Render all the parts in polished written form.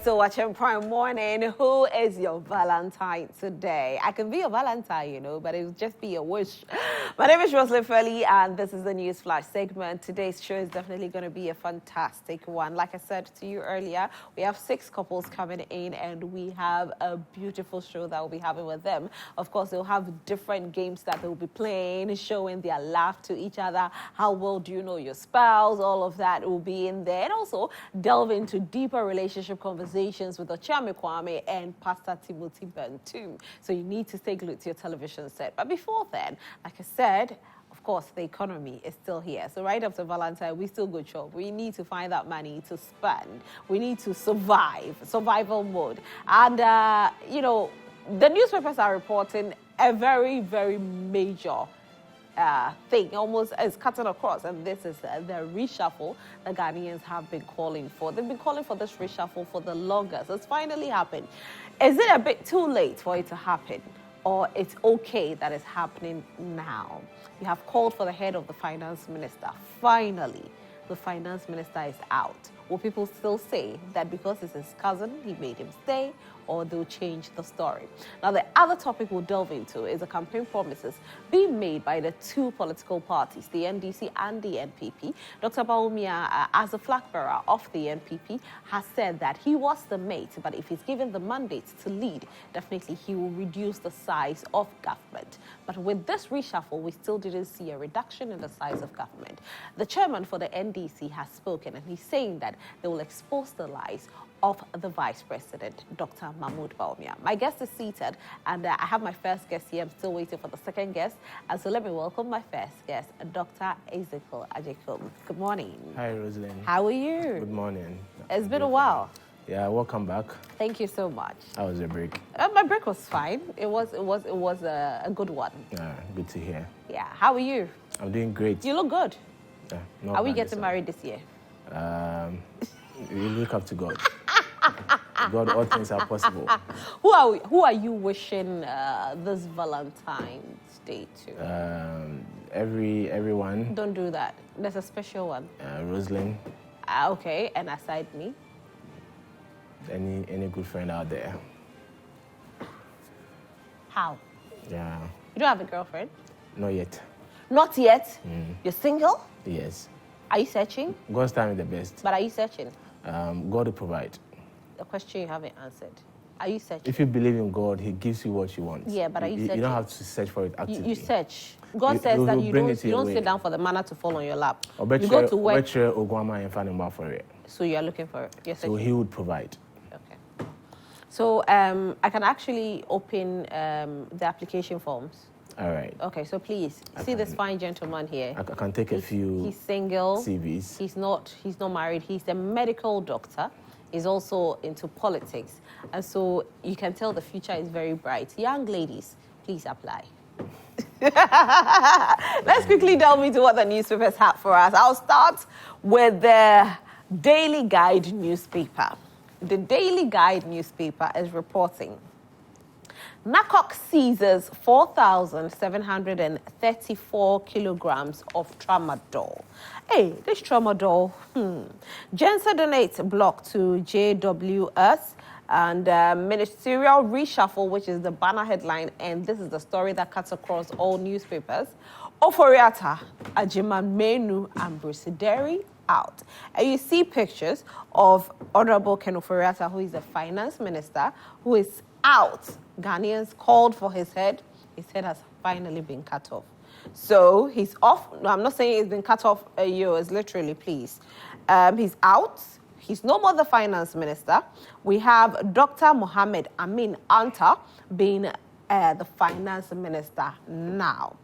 still watching Prime Morning. Who is your Valentine today? I can be your Valentine, you know, but it will just be a wish. My name is Reshuffling Feli, and this is the News Flash segment. Today's show is definitely going to be a fantastic one. Like I said to you earlier, we have 6 couples coming in, and we have a beautiful show that we'll be having with them. Of course, they'll have different games that they'll be playing, showing their love to each other. How well do you know your spouse? All of that will be in there. And also delve into deeper relationship conversations with Ochame Kwame and Pastor Timothy Bantu. So you need to stay glued to your television set. But before then, like I said, of course, the economy is still here. So right up to Valentine, we still go shop. We need to find that money to spend. We need to survive, survival mode. And, you know, the newspapers are reporting a very, very major thing, almost is cutting across, and this is the reshuffle the Ghanaians have been calling for. They've been calling for this reshuffle for the longest. It's finally happened. Is it a bit too late for it to happen, or it's okay that it's happening now? You have called for the head of the finance minister. Finally, the finance minister is out. Will people still say that because it's his cousin, he made him stay, or they'll change the story? Now, the other topic we'll delve into is the campaign promises being made by the 2 political parties, the NDC and the NPP. Dr. Bawumia, as the flag bearer of the NPP, has said that he was the mate, but if he's given the mandate to lead, definitely he will reduce the size of government. But with this reshuffle, we still didn't see a reduction in the size of government. The chairman for the NDC has spoken, and he's saying that they will expose the lies of the Vice President, Dr. Mahmoud Bawumia. My guest is seated, and I have my first guest here. I'm still waiting for the second guest. And so let me welcome my first guest, Dr. Ezekiel Agyekum. Good morning. Hi, Rosalind. How are you? Good morning. It's been a while. Yeah, welcome back. Thank you so much. How was your break? My break was fine. It was a good one. Good to hear. Yeah. How are you? I'm doing great. You look good. Yeah, are we getting married this year? We look up to God. God, all things are possible. Who are you wishing this Valentine's Day to? Everyone. Don't do that. There's a special one. Rosalind. Okay, and aside me? Any good friend out there? How? Yeah. You don't have a girlfriend? Not yet. Not yet? You're single? Yes. Are you searching? God's time is the best. But are you searching? God will provide. The question you haven't answered. Are you searching? If you believe in God, He gives you what you want. Yeah, but are you searching? You don't have to search for it actively. You search. God says that you don't sit down for the manna to fall on your lap. You go to work. So you are looking for it. You're searching. So He would provide. Okay. So I can actually open the application forms. All right. Okay, so please see this fine gentleman here. I can take a few. He's single. CVs. He's not married. He's a medical doctor. He's also into politics, and so you can tell the future is very bright. Young ladies, please apply. Let's quickly delve into what the newspapers have for us. I'll start with the Daily Guide newspaper. The Daily Guide newspaper is reporting NACOC seizes 4,734 kilograms of tramadol. Hey, this tramadol, Gensa donates block to JWS, and Ministerial Reshuffle, which is the banner headline, and this is the story that cuts across all newspapers. Oforiata, Ajimamenu, and Brusideri out. And you see pictures of Honorable Ken Oforiata, who is the finance minister, who is out. Ghanaians called for his head. His head has finally been cut off. So he's off. No, I'm not saying he's been cut off years, literally, please. He's out. He's no more the finance minister. We have Dr. Mohammed Amin Anta being the finance minister now.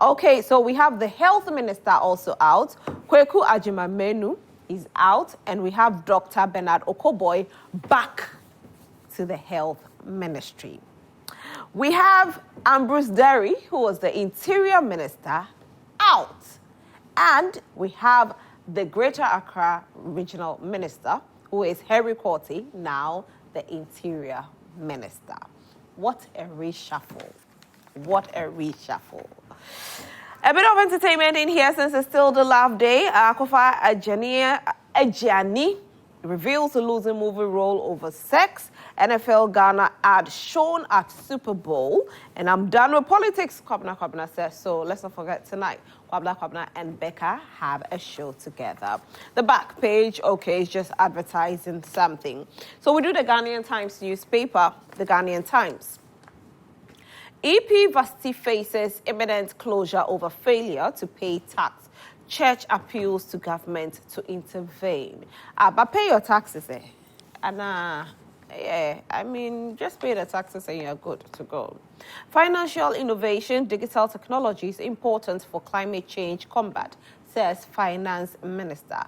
Okay, so we have the health minister also out. Kweku Ajimamenu is out. And we have Dr. Bernard Okoboy back to the health ministry. We have Ambrose Derry, who was the interior minister, out. And we have the Greater Accra regional minister, who is Harry Quarty, now the interior minister. What a reshuffle. What a reshuffle. A bit of entertainment in here since it's still the love day. Kofa Ajani reveals a losing movie role over sex. NFL Ghana ad shown at Super Bowl. And I'm done with politics, Kwabena says. So let's not forget tonight, Kwabena and Becca have a show together. The back page, okay, is just advertising something. So we do the Ghanaian Times newspaper, the Ghanaian Times. EP Varsity faces imminent closure over failure to pay tax. Church appeals to government to intervene. But pay your taxes, eh? And yeah, I mean, just pay the taxes and you're good to go. Financial innovation, digital technology is important for climate change combat, says Finance Minister.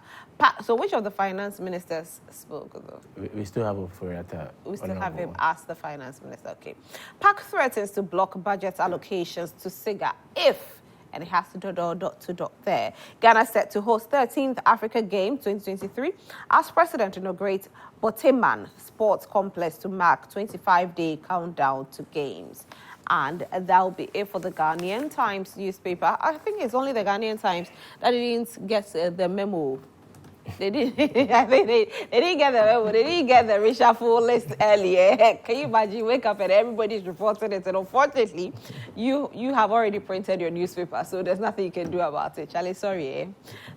So which of the finance ministers spoke, though? We still have a Furiata. We still have him as the finance minister. Okay. PAC threatens to block budget allocations to SIGA if, and it has to there. Ghana set to host 13th Africa Games 2023 as president inaugurates Boteman Sports Complex to mark 25-day countdown to games. And that will be it for the Ghanaian Times newspaper. I think it's only the Ghanaian Times that didn't get the memo. They didn't. I think they didn't get the memo. They didn't get the reshuffle list earlier. Can you imagine? You wake up and everybody's reporting it, and unfortunately, you have already printed your newspaper, so there's nothing you can do about it. Charlie, sorry. Eh?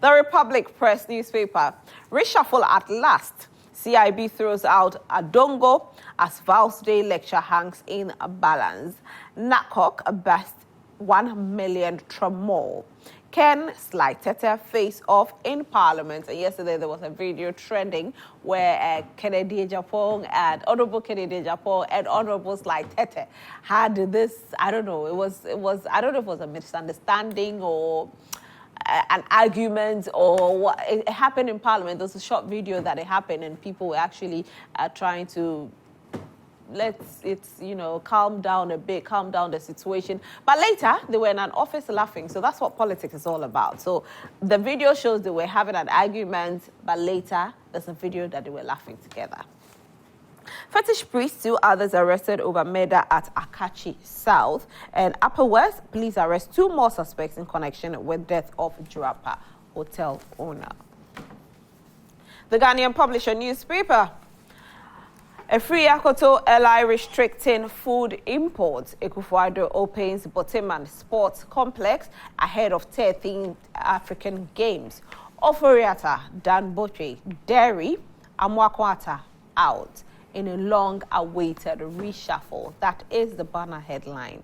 The Republic Press newspaper, reshuffle at last. CIB throws out Adongo as Val's Day lecture hangs in a balance. NACOC best 1 million more. Ken Slightete face off in Parliament. And yesterday there was a video trending where Kennedy Ejapong and Honorable Kennedy Ejapong and Honorable Slightete had this, I don't know, it was I don't know if it was a misunderstanding or an argument or what. It happened in Parliament. There's a short video that it happened and people were actually trying to calm down a bit, calm down the situation. But later, they were in an office laughing. So that's what politics is all about. So the video shows they were having an argument, but later, there's a video that they were laughing together. Fetish priest, 2 others arrested over murder at Akachi South. And Upper West, police arrest 2 more suspects in connection with death of Jurapa hotel owner. The Ghanaian Publisher newspaper. A free Akoto ally restricting food imports. Ekufuado opens Boteman Sports Complex ahead of 13th African Games. Oforiata, Dan Boche, Dairy, Amwakwata out in a long-awaited reshuffle. That is the banner headline.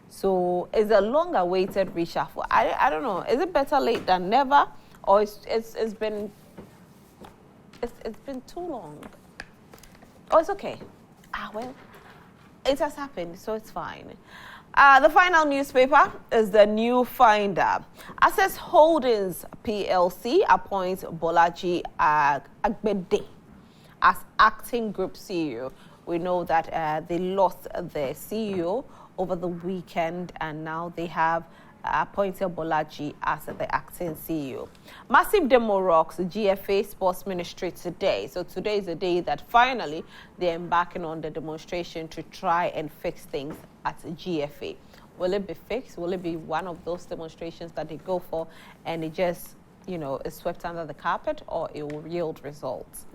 So it's a long-awaited reshuffle. I don't know. Is it better late than never, or it's been too long? Oh, it's okay. Well, it has happened, so it's fine. The final newspaper is the New Finder. Access Holdings PLC appoints Bolaji Agbede as acting group CEO. We know that they lost their CEO over the weekend, and now they have appointed Bolaji as the acting CEO. Massive demo rocks GFA Sports Ministry today. So today is the day that finally they're embarking on the demonstration to try and fix things at GFA. Will it be fixed? Will it be one of those demonstrations that they go for and it just, is swept under the carpet, or it will yield results?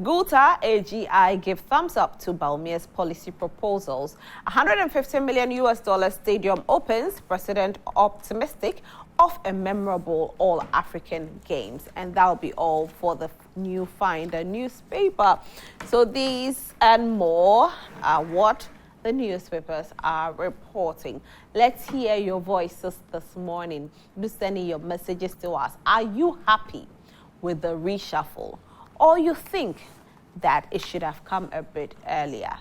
Guta AGI give thumbs up to Bawumia's policy proposals. $150 million stadium opens. President optimistic of a memorable All-African Games. And that'll be all for the New Finder newspaper. So these and more are what the newspapers are reporting. Let's hear your voices this morning. Do send your messages to us. Are you happy with the reshuffle, or you think that it should have come a bit earlier?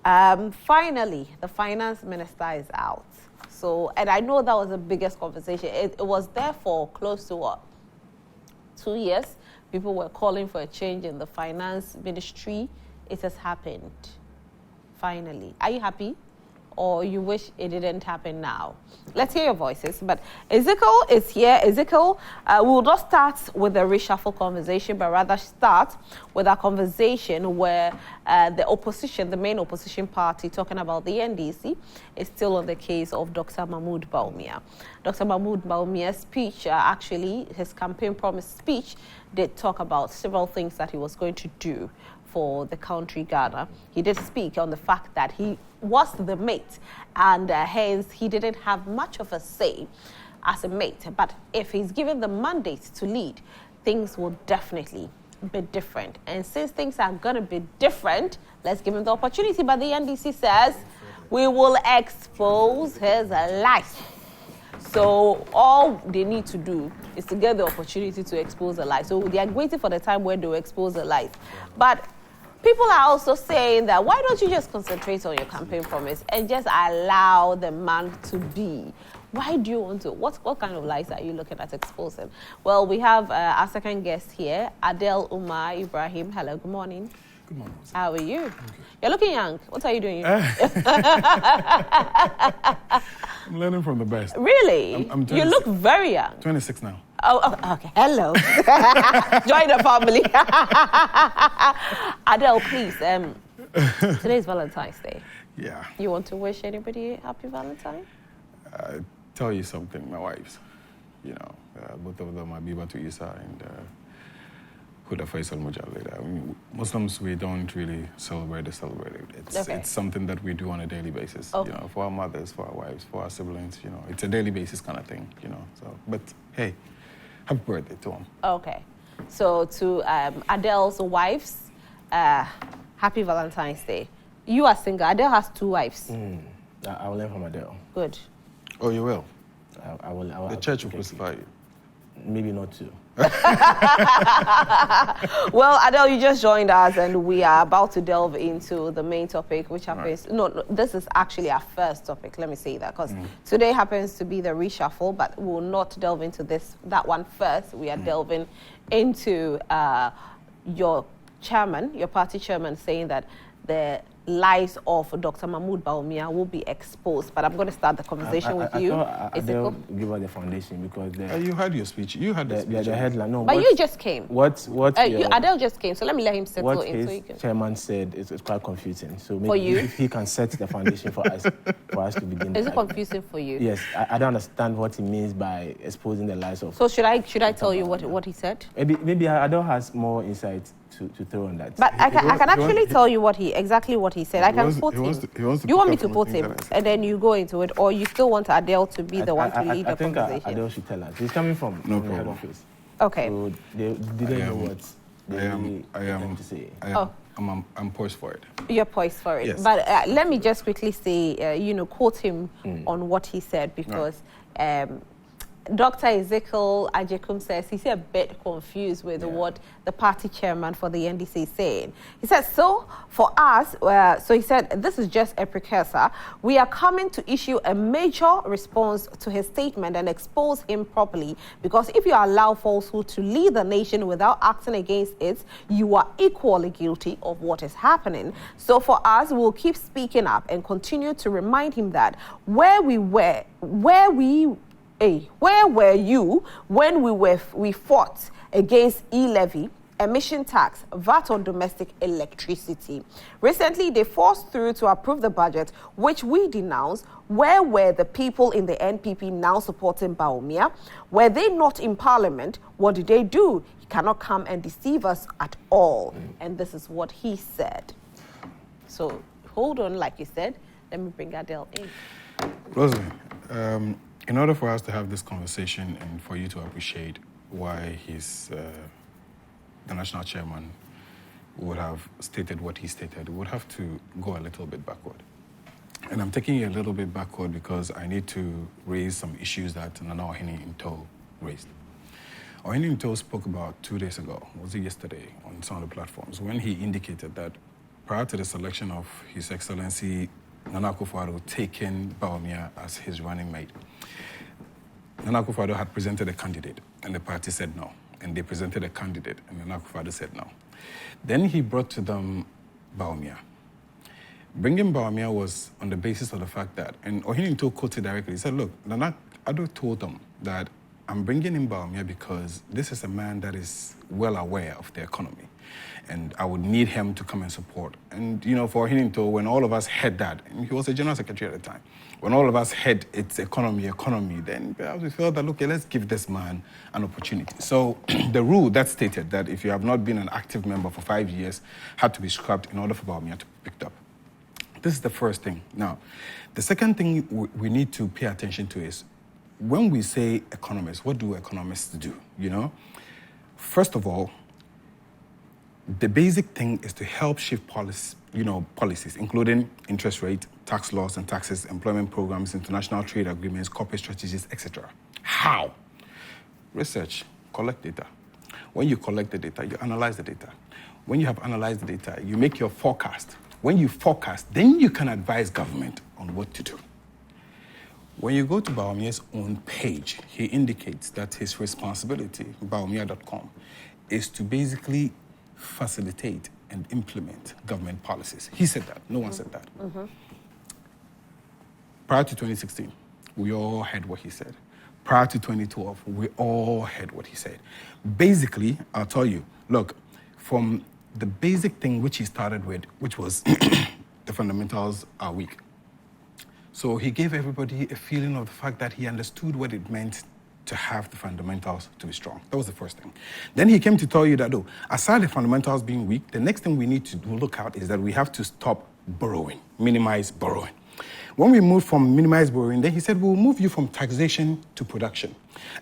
Finally, the finance minister is out. So, and I know that was the biggest conversation. It was there for close to 2 years. People were calling for a change in the finance ministry. It has happened. Finally. Are you happy? or you wish it didn't happen now? Let's hear your voices. But Ezekiel is here. Ezekiel, we will not start with the reshuffle conversation, but rather start with a conversation where the opposition, the main opposition party, talking about the NDC, is still on the case of Dr. Mahmoud Bawumia. Dr. Mahmoud Bawumia's speech, actually, his campaign promise speech, did talk about several things that he was going to do for the country Ghana. He did speak on the fact that he was the mate, and hence he didn't have much of a say as a mate. But if he's given the mandate to lead, things will definitely be different. And since things are going to be different, let's give him the opportunity. But the NDC says we will expose his lies. So all they need to do is to get the opportunity to expose the lies. So they are waiting for the time when they will expose the lies. But people are also saying that why don't you just concentrate on your campaign promise and just allow the man to be? Why do you want to? What kind of lies are you looking at exposing? Well, we have our second guest here, Adel Umar Ibrahim. Hello, good morning. Good morning. How are you? You're looking young. What are you doing? I'm learning from the best. Really? I'm you look very young. 26 now. Oh, okay. Hello. Join the family. Adel, please. Today is Valentine's Day. Yeah. You want to wish anybody a happy Valentine? Tell you something, my wives. Both of them are Biba to Isa and Huda Faisal Mujallida. I mean, Muslims, we don't really celebrate it. It's something that we do on a daily basis. Okay. For our mothers, for our wives, for our siblings. It's a daily basis kind of thing. So, but hey, happy birthday to them. Okay, so to Adel's wives, happy Valentine's Day. You are single. Adel has 2 wives. I will learn from Adel. Good. Oh, you will? I will. The church will crucify you. Maybe not 2. Well, Adel, you just joined us, and we are about to delve into the main topic, which happens... Right. No, this is actually our first topic. Let me say that, because today happens to be the reshuffle, but we'll not delve into that one first. We are delving into your party chairman, saying that the lies of Dr. Mahmoud Bawumia will be exposed. But I'm going to start the conversation with you. Adel give her the foundation because you had your speech. You had the speech. The headline. No, but you just came. Adel just came. So let me let him settle in. What his chairman said is quite confusing. So maybe if he can set the foundation for us to begin. Is it confusing for you? Yes, I don't understand what he means by exposing the lies of. So should I tell you what he said? Maybe Adel has more insight to throw on that. But I can actually tell you exactly what he said. I can quote him. You want me to quote him, and then you go into it, or you still want Adel to be the one to lead the conversation? I think Adel should tell us. He's coming from the head office. Okay. So they didn't know what they were to say. I'm poised for it. You're poised for it. Yes. But let me just quickly say, quote him on what he said, because Dr. Ezekiel Agyekum says he's a bit confused with what the party chairman for the NDC is saying. He says, so for us, so he said, this is just a precursor. We are coming to issue a major response to his statement and expose him properly, because if you allow falsehood to lead the nation without acting against it, you are equally guilty of what is happening. So for us, we'll keep speaking up and continue to remind him that where were you when we fought against e-levy, emission tax, VAT on domestic electricity? Recently, they forced through to approve the budget, which we denounce. Where were the people in the NPP now supporting Bawumia? Were they not in parliament? What did they do? He cannot come and deceive us at all. And this is what he said. So hold on, like you said. Let me bring Adel in. Rosalie, in order for us to have this conversation and for you to appreciate why the national chairman would have stated what he stated, we would have to go a little bit backward. And I'm taking you a little bit backward because I need to raise some issues that Nana Ohene Into raised. Ohene Into spoke about 2 days ago, was it yesterday, on some of the platforms, when he indicated that prior to the selection of His Excellency Nana Akufo-Addo taking Bawumia as his running mate, Nana Akufo-Addo had presented a candidate, and the party said no. And they presented a candidate, and Nana Akufo-Addo said no. Then he brought to them Bawumia. Bringing Bawumia was on the basis of the fact that, and Ohininto quoted directly, he said, look, Nana Addo told them that I'm bringing in Bawumia because this is a man that is well aware of the economy, and I would need him to come and support. And, for Ohininto, when all of us had that, and he was a general secretary at the time, when all of us had its economy, then perhaps we felt that, okay, let's give this man an opportunity. So the rule that stated that if you have not been an active member for 5 years, had to be scrapped in order for Bawumia to be picked up. This is the first thing. Now, the second thing we need to pay attention to is when we say economists, what do economists do? First of all, the basic thing is to help shift policies, including interest rate, tax laws and taxes, employment programs, international trade agreements, corporate strategies, etc. How? Research, collect data. When you collect the data, you analyze the data. When you have analyzed the data, you make your forecast. When you forecast, then you can advise government on what to do. When you go to Bawumia's own page, he indicates that his responsibility, Bawumia.com, is to basically facilitate and implement government policies. He said that. No one said that. Mm-hmm. Prior to 2016, we all heard what he said. Prior to 2012, we all heard what he said. Basically, I'll tell you, look, from the basic thing which he started with, which was the fundamentals are weak. So he gave everybody a feeling of the fact that he understood what it meant to have the fundamentals to be strong. That was the first thing. Then he came to tell you that, aside the fundamentals being weak, the next thing we need to look at is that we have to stop borrowing, minimize borrowing. When we moved from minimize borrowing, then he said, we'll move you from taxation to production.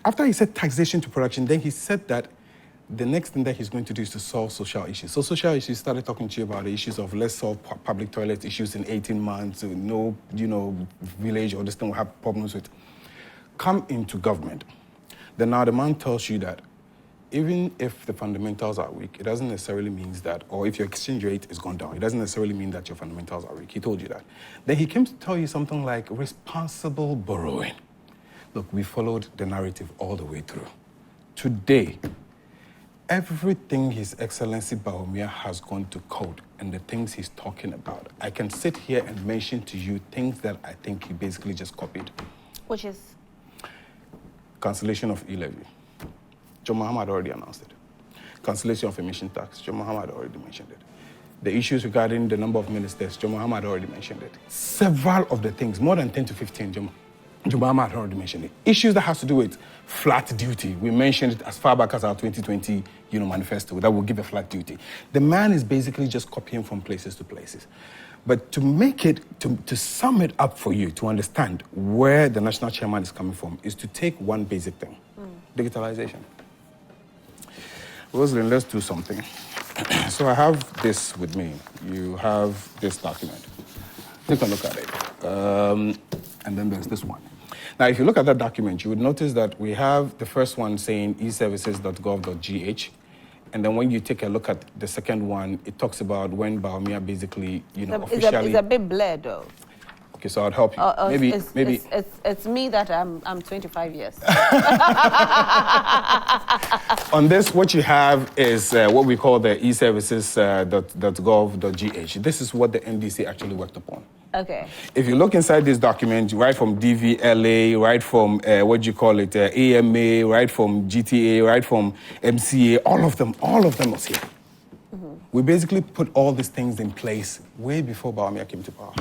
After he said taxation to production, then he said that the next thing that he's going to do is to solve social issues. So social issues, started talking to you about the issues of let's solve public toilet issues in 18 months, no, village or this thing will have problems with. Come into government. Then now the man tells you that even if the fundamentals are weak, it doesn't necessarily mean that, or if your exchange rate is gone down, it doesn't necessarily mean that your fundamentals are weak. He told you that. Then he came to tell you something like responsible borrowing. Look, we followed the narrative all the way through. Today, everything His Excellency Bawumia has gone to code and the things he's talking about, I can sit here and mention to you things that I think he basically just copied. Which is? Cancellation of e-levy. John Muhammad already announced it. Cancellation of emission tax. John Muhammad already mentioned it. The issues regarding the number of ministers, John Muhammad already mentioned it. Several of the things, more than 10 to 15, John Muhammad already mentioned it. Issues that has to do with flat duty. We mentioned it as far back as our 2020, manifesto, that will give a flat duty. The man is basically just copying from places to places. But to make it, to sum it up for you, to understand where the national chairman is coming from, is to take one basic thing, digitalization. Rosalind, let's do something. So I have this with me. You have this document. Take a look at it. And then there's this one. Now, if you look at that document, you would notice that we have the first one saying eservices.gov.gh. And then when you take a look at the second one, it talks about when Bawumia basically, officially... It's a bit blurred, though. Okay, so I'll help you. Maybe it's me that I'm 25 years. On this, what you have is what we call the eservices.gov.gh. This is what the NDC actually worked upon. Okay. If you look inside this document, right from DVLA, right from AMA, right from GTA, right from MCA, all of them was here. Mm-hmm. We basically put all these things in place way before Bawumia came to power.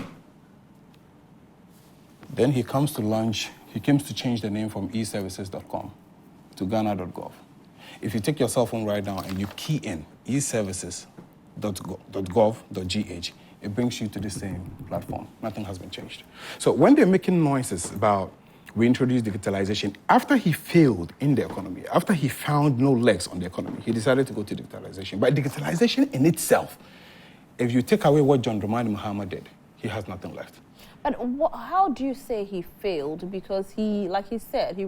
Then he comes to launch, he comes to change the name from eservices.com to Ghana.gov. If you take your cell phone right now and you key in eservices.gov.gh, it brings you to the same platform. Nothing has been changed. So when they're making noises about we introduced digitalization, after he failed in the economy, after he found no legs on the economy, he decided to go to digitalization. But digitalization in itself, if you take away what John Dramani Mahama did, he has nothing left. But how do you say he failed? Because he rightly said, he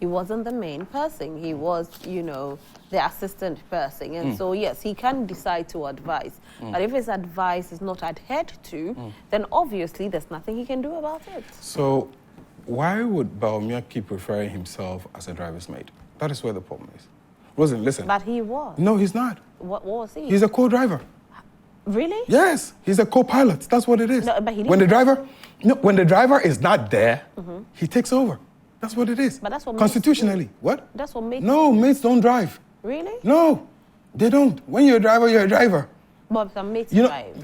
wasn't the main person. He was, the assistant person. And so, yes, he can decide to advise. But if his advice is not adhered to, then obviously there's nothing he can do about it. So why would Bawumia keep referring himself as a driver's mate? That is where the problem is. Rosen, listen. But he was. No, he's not. What was he? He's a co-driver. Really? Yes, he's a co-pilot. That's what it is. No, but he didn't. When the driver is not there, he takes over. That's what it is. But that's what constitutionally. What? That's what mates. No, mates don't drive. Really? No, they don't. When you're a driver, you're a driver. But some mates drive.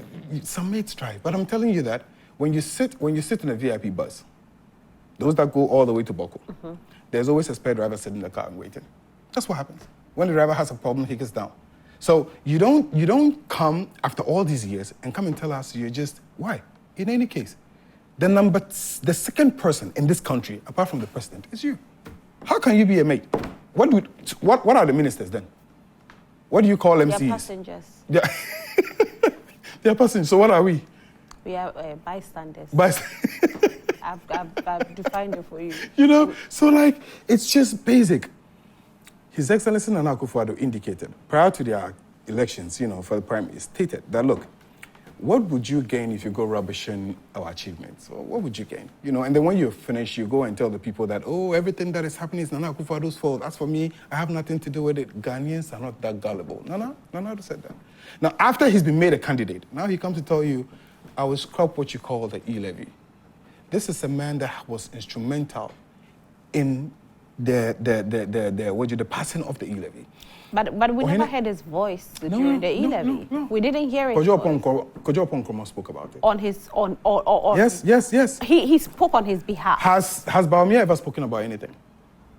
Some mates drive. But I'm telling you that when you sit in a VIP bus, those that go all the way to Boko, there's always a spare driver sitting in the car and waiting. That's what happens. When the driver has a problem, he gets down. So you don't come after all these years and come and tell us you're just why. In any case, the second person in this country, apart from the president, is you. How can you be a mate? What are the ministers then? What do you call MCs? They're passengers. Yeah. They're passengers. So what are we? We are bystanders. I've defined it for you. You know, so like, it's just basic. His Excellency Nana Akufo-Addo indicated, prior to their elections, for the primary, stated that, look, what would you gain if you go rubbishing our achievements? Or what would you gain? And then when you finish, you go and tell the people that, oh, everything that is happening is Nana Akufo-Addo's fault. As for me, I have nothing to do with it. Ghanaians are not that gullible. Nana said that. Now, after he's been made a candidate, now he comes to tell you, I will scrap what you call the e-levy. This is a man that was instrumental in the passing of the e-levy. But we never heard his voice during the e-levy. No. We didn't hear it. Kojo Oponkomo spoke about it. On Yes. He spoke on his behalf. Has Bawumia ever spoken about anything?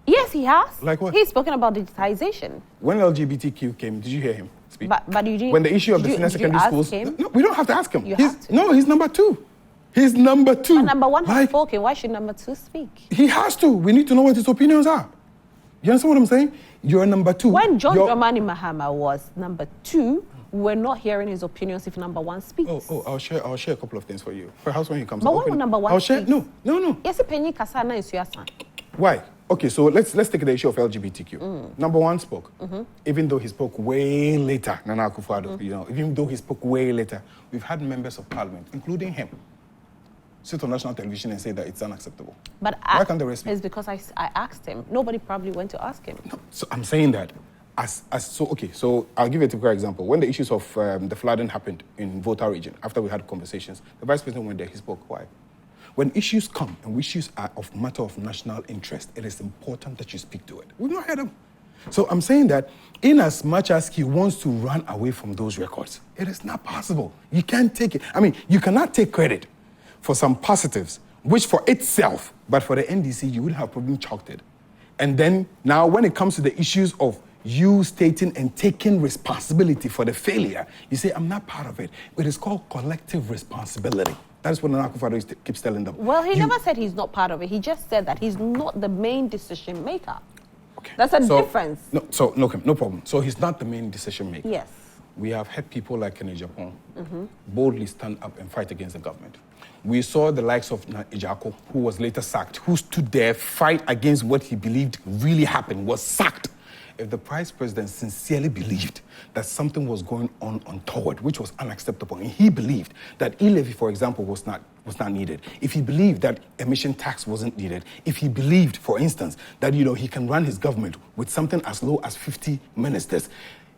Yes, he has. Like what? He's spoken about digitization. When LGBTQ came, did you hear him speak? But you didn't. When the issue of the senior secondary schools. Him? No, we don't have to ask him. Have to. No, he's number two. He's number two. But number one has spoken. Why should number two speak? He has to. We need to know what his opinions are. You understand what I'm saying? You're number two. When John Dramani Mahama was number two, we're not hearing his opinions if number one speaks. I'll share a couple of things for you. Perhaps when he comes. But when will number one speak? No. Yes, Penny Kasana is your son. Why? Okay, so let's take the issue of LGBTQ. Number one spoke, even though he spoke way later. Nana Akufo-Addo, even though he spoke way later, we've had members of parliament, including him, sit on national television and say that it's unacceptable. But why can't the rest? It's because I asked him. Nobody probably went to ask him. No, so I'm saying that so I'll give you a typical example. When the issues of the flooding happened in Volta region, after we had conversations, the vice president went there. He spoke. Why? When issues come and issues are of matter of national interest, it is important that you speak to it. We've not heard him. So I'm saying that in as much as he wants to run away from those records, it is not possible. You can't take it. I mean, you cannot take credit for some positives, which for itself, but for the NDC, you would have probably chalked it. And then now when it comes to the issues of you stating and taking responsibility for the failure, you say, I'm not part of it. It is called collective responsibility. That's what Nana Akufo-Addo keeps telling them. Well, he never said he's not part of it. He just said that he's not the main decision maker. Okay. That's a difference. No problem. So he's not the main decision maker. Yes. We have had people like Ken Japan boldly stand up and fight against the government. We saw the likes of Agyekum, who was later sacked, who stood there, fight against what he believed really happened, was sacked. If the vice president sincerely believed that something was going on untoward, which was unacceptable, and he believed that e-levy, for example, was not needed, if he believed that emission tax wasn't needed, if he believed, for instance, that he can run his government with something as low as 50 ministers,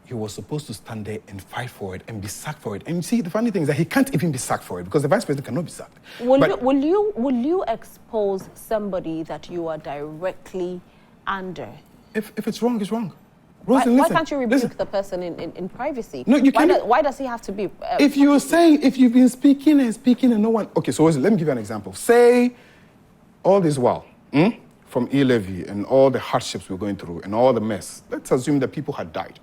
he was supposed to stand there and fight for it and be sacked for it. And you see, the funny thing is that he can't even be sacked for it because the vice president cannot be sacked. Will you expose somebody that you are directly under? If it's wrong, it's wrong. Rosen, why can't you rebuke the person in privacy? No, you can't. Why does he have to be? If you've been speaking and no one. Okay, so let me give you an example. Say, all this while, from e-levy and all the hardships we're going through and all the mess, let's assume that people had died.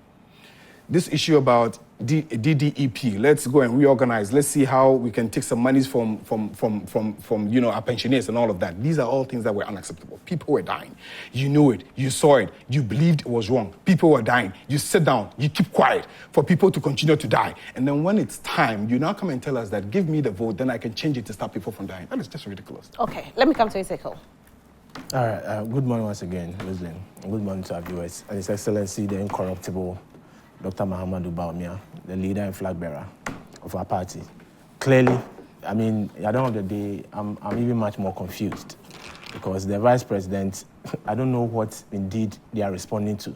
This issue about DDEP, let's go and reorganize. Let's see how we can take some monies from our pensioners and all of that. These are all things that were unacceptable. People were dying. You knew it. You saw it. You believed it was wrong. People were dying. You sit down. You keep quiet for people to continue to die. And then when it's time, you now come and tell us that give me the vote, then I can change it to stop people from dying. That is just ridiculous. Okay, let me come to Ezekiel. All right. Good morning once again, Roslyn. Good morning to our viewers. And His Excellency, the incorruptible Dr. Mahamudu Bawumia, the leader and flag bearer of our party. Clearly, I mean, at the end of the day, I'm even much more confused because the vice president, I don't know what indeed they are responding to.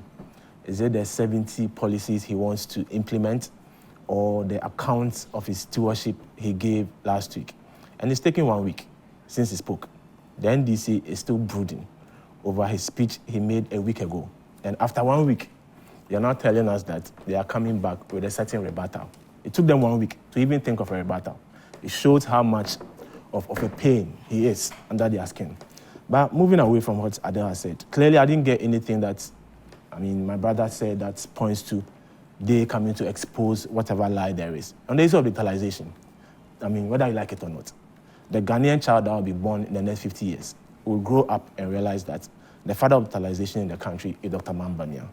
Is it the 70 policies he wants to implement, or the accounts of his stewardship he gave last week. And it's taken 1 week since he spoke. The NDC is still brooding over his speech he made a week ago. And after 1 week, they are now telling us that they are coming back with a certain rebuttal. It took them 1 week to even think of a rebuttal. It shows how much of a pain he is under their skin. But moving away from what Adel has said, clearly I didn't get anything that, my brother said that points to they coming to expose whatever lie there is. On the issue of digitalization, whether you like it or not, the Ghanaian child that will be born in the next 50 years will grow up and realize that the father of digitalization in the country is Dr. Bawumia.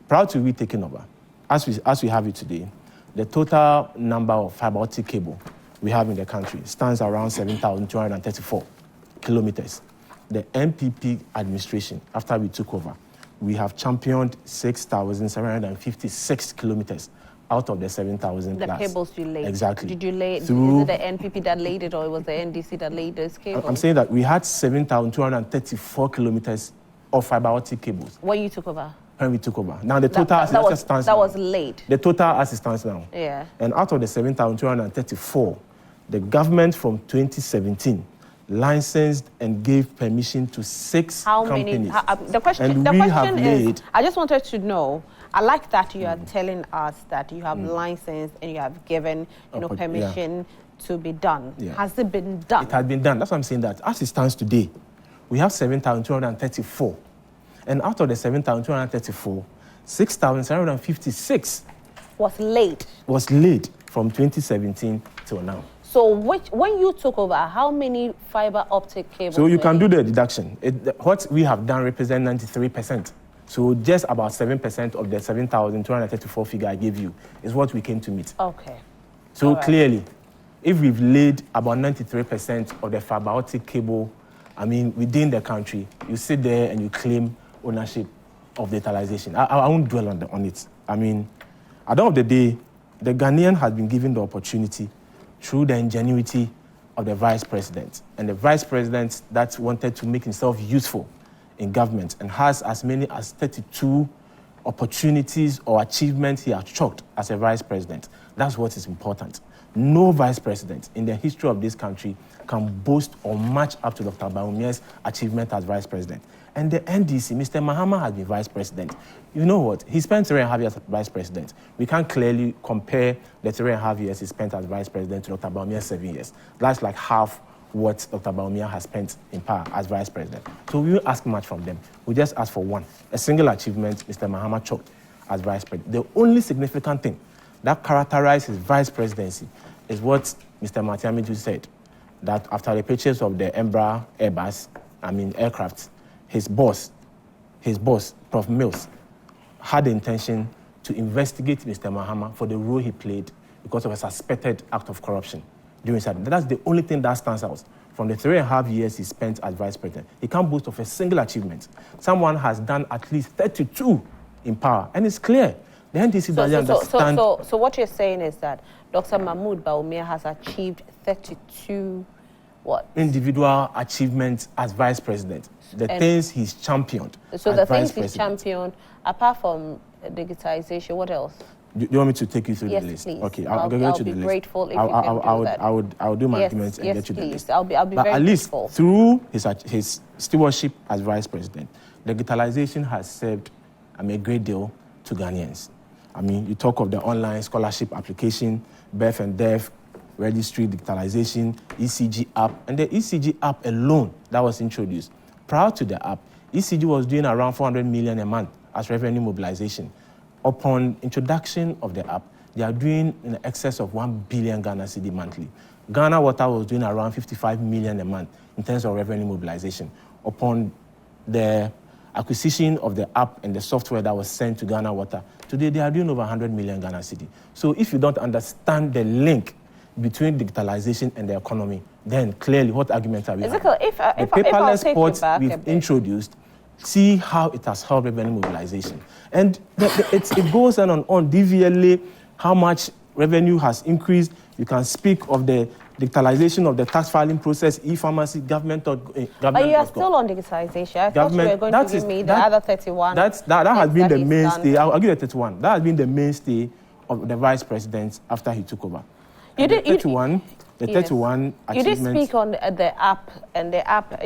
Prior to we taking over, as we have it today, the total number of fiber optic cable we have in the country stands around 7,234 kilometers. The NPP administration, after we took over, we have championed 6,756 kilometers out of the 7,000 plus. The cables you laid. Exactly. Did you lay, is it the NPP that laid it or it was the NDC that laid those cables? I'm saying that we had 7,234 kilometers of fiber optic cables. When you took over? When we took over. Now the total as it stands now. That was laid. The total as it stands now. Yeah. And out of the 7,234, the government from 2017 licensed and gave permission to 6 companies. The question is, I just wanted to know, I like that you are telling us that you have licensed and you have given permission to be done. Yeah. Has it been done? It has been done. That's why I'm saying that. As it stands today, we have 7,234. And out of the 7,234, 6,756 was laid. Was laid from 2017 till now. So when you took over, how many fiber optic cables? So you can do the deduction. What we have done represents 93%. So just about 7% of the 7,234 figure I gave you is what we came to meet. Okay. So clearly, if we've laid about 93% of the fiber optic cable, within the country, you sit there and you claim ownership of digitalization. I won't dwell on it. At the end of the day, the Ghanaian has been given the opportunity through the ingenuity of the vice president. And the vice president that wanted to make himself useful in government and has as many as 32 opportunities or achievements he has chalked as a vice president. That's what is important. No vice president in the history of this country can boast or match up to Dr. Bawumia's achievement as vice president. And the NDC, Mr. Mahama has been vice president. You know what? He spent 3.5 years as vice president. We can't clearly compare the 3.5 years he spent as vice president to Dr. Bawumia's 7 years. That's like half what Dr. Bawumia has spent in power as vice president. So we won't ask much from them. We just ask for one. A single achievement Mr. Mahama chalked as vice president. The only significant thing that characterized his vice presidency is what Mr. Matiamiju said, that after the purchase of the Embraer Airbus, aircraft, his boss, Prof. Mills, had the intention to investigate Mr. Mahama for the role he played because of a suspected act of corruption during his time. That's the only thing that stands out. From the 3.5 years he spent as vice president, he can't boast of a single achievement. Someone has done at least 32 in power, and it's clear. The NDC doesn't understand. So what you're saying is that Dr. Mahmoud Bawumia has achieved 32 what? Individual achievements as vice president. The things he's championed. So the things he's championed, apart from digitization, what else? Do you want me to take you through the list? Yes, please. Okay, I'll go be to the list. Grateful if you can do that. I would do my arguments and get you the list. I'll be but very at least grateful. Through his stewardship as vice president, digitalization has served a great deal to Ghanaians. You talk of the online scholarship application, birth and death registry, digitalization, ECG app, and the ECG app alone that was introduced. Prior to the app, ECG was doing around 400 million a month as revenue mobilization. Upon introduction of the app, they are doing in excess of 1 billion Ghana cedi monthly. Ghana Water was doing around 55 million a month in terms of revenue mobilization. Upon the acquisition of the app and the software that was sent to Ghana Water, today they are doing over 100 million Ghana cedi. So if you don't understand the link between digitalization and the economy, then clearly what arguments are we having? The paperless ports we've introduced, see how it has helped revenue mobilization. And it goes on DVLA, how much revenue has increased. You can speak of the digitalization of the tax filing process, e-pharmacy, government. But you are still on digitization. I thought you were going to give me the other 31. That has been the mainstay. I'll give you 31. That has been the mainstay of the vice president after he took over. You The did 31 You did achievements. speak on the app, and the app,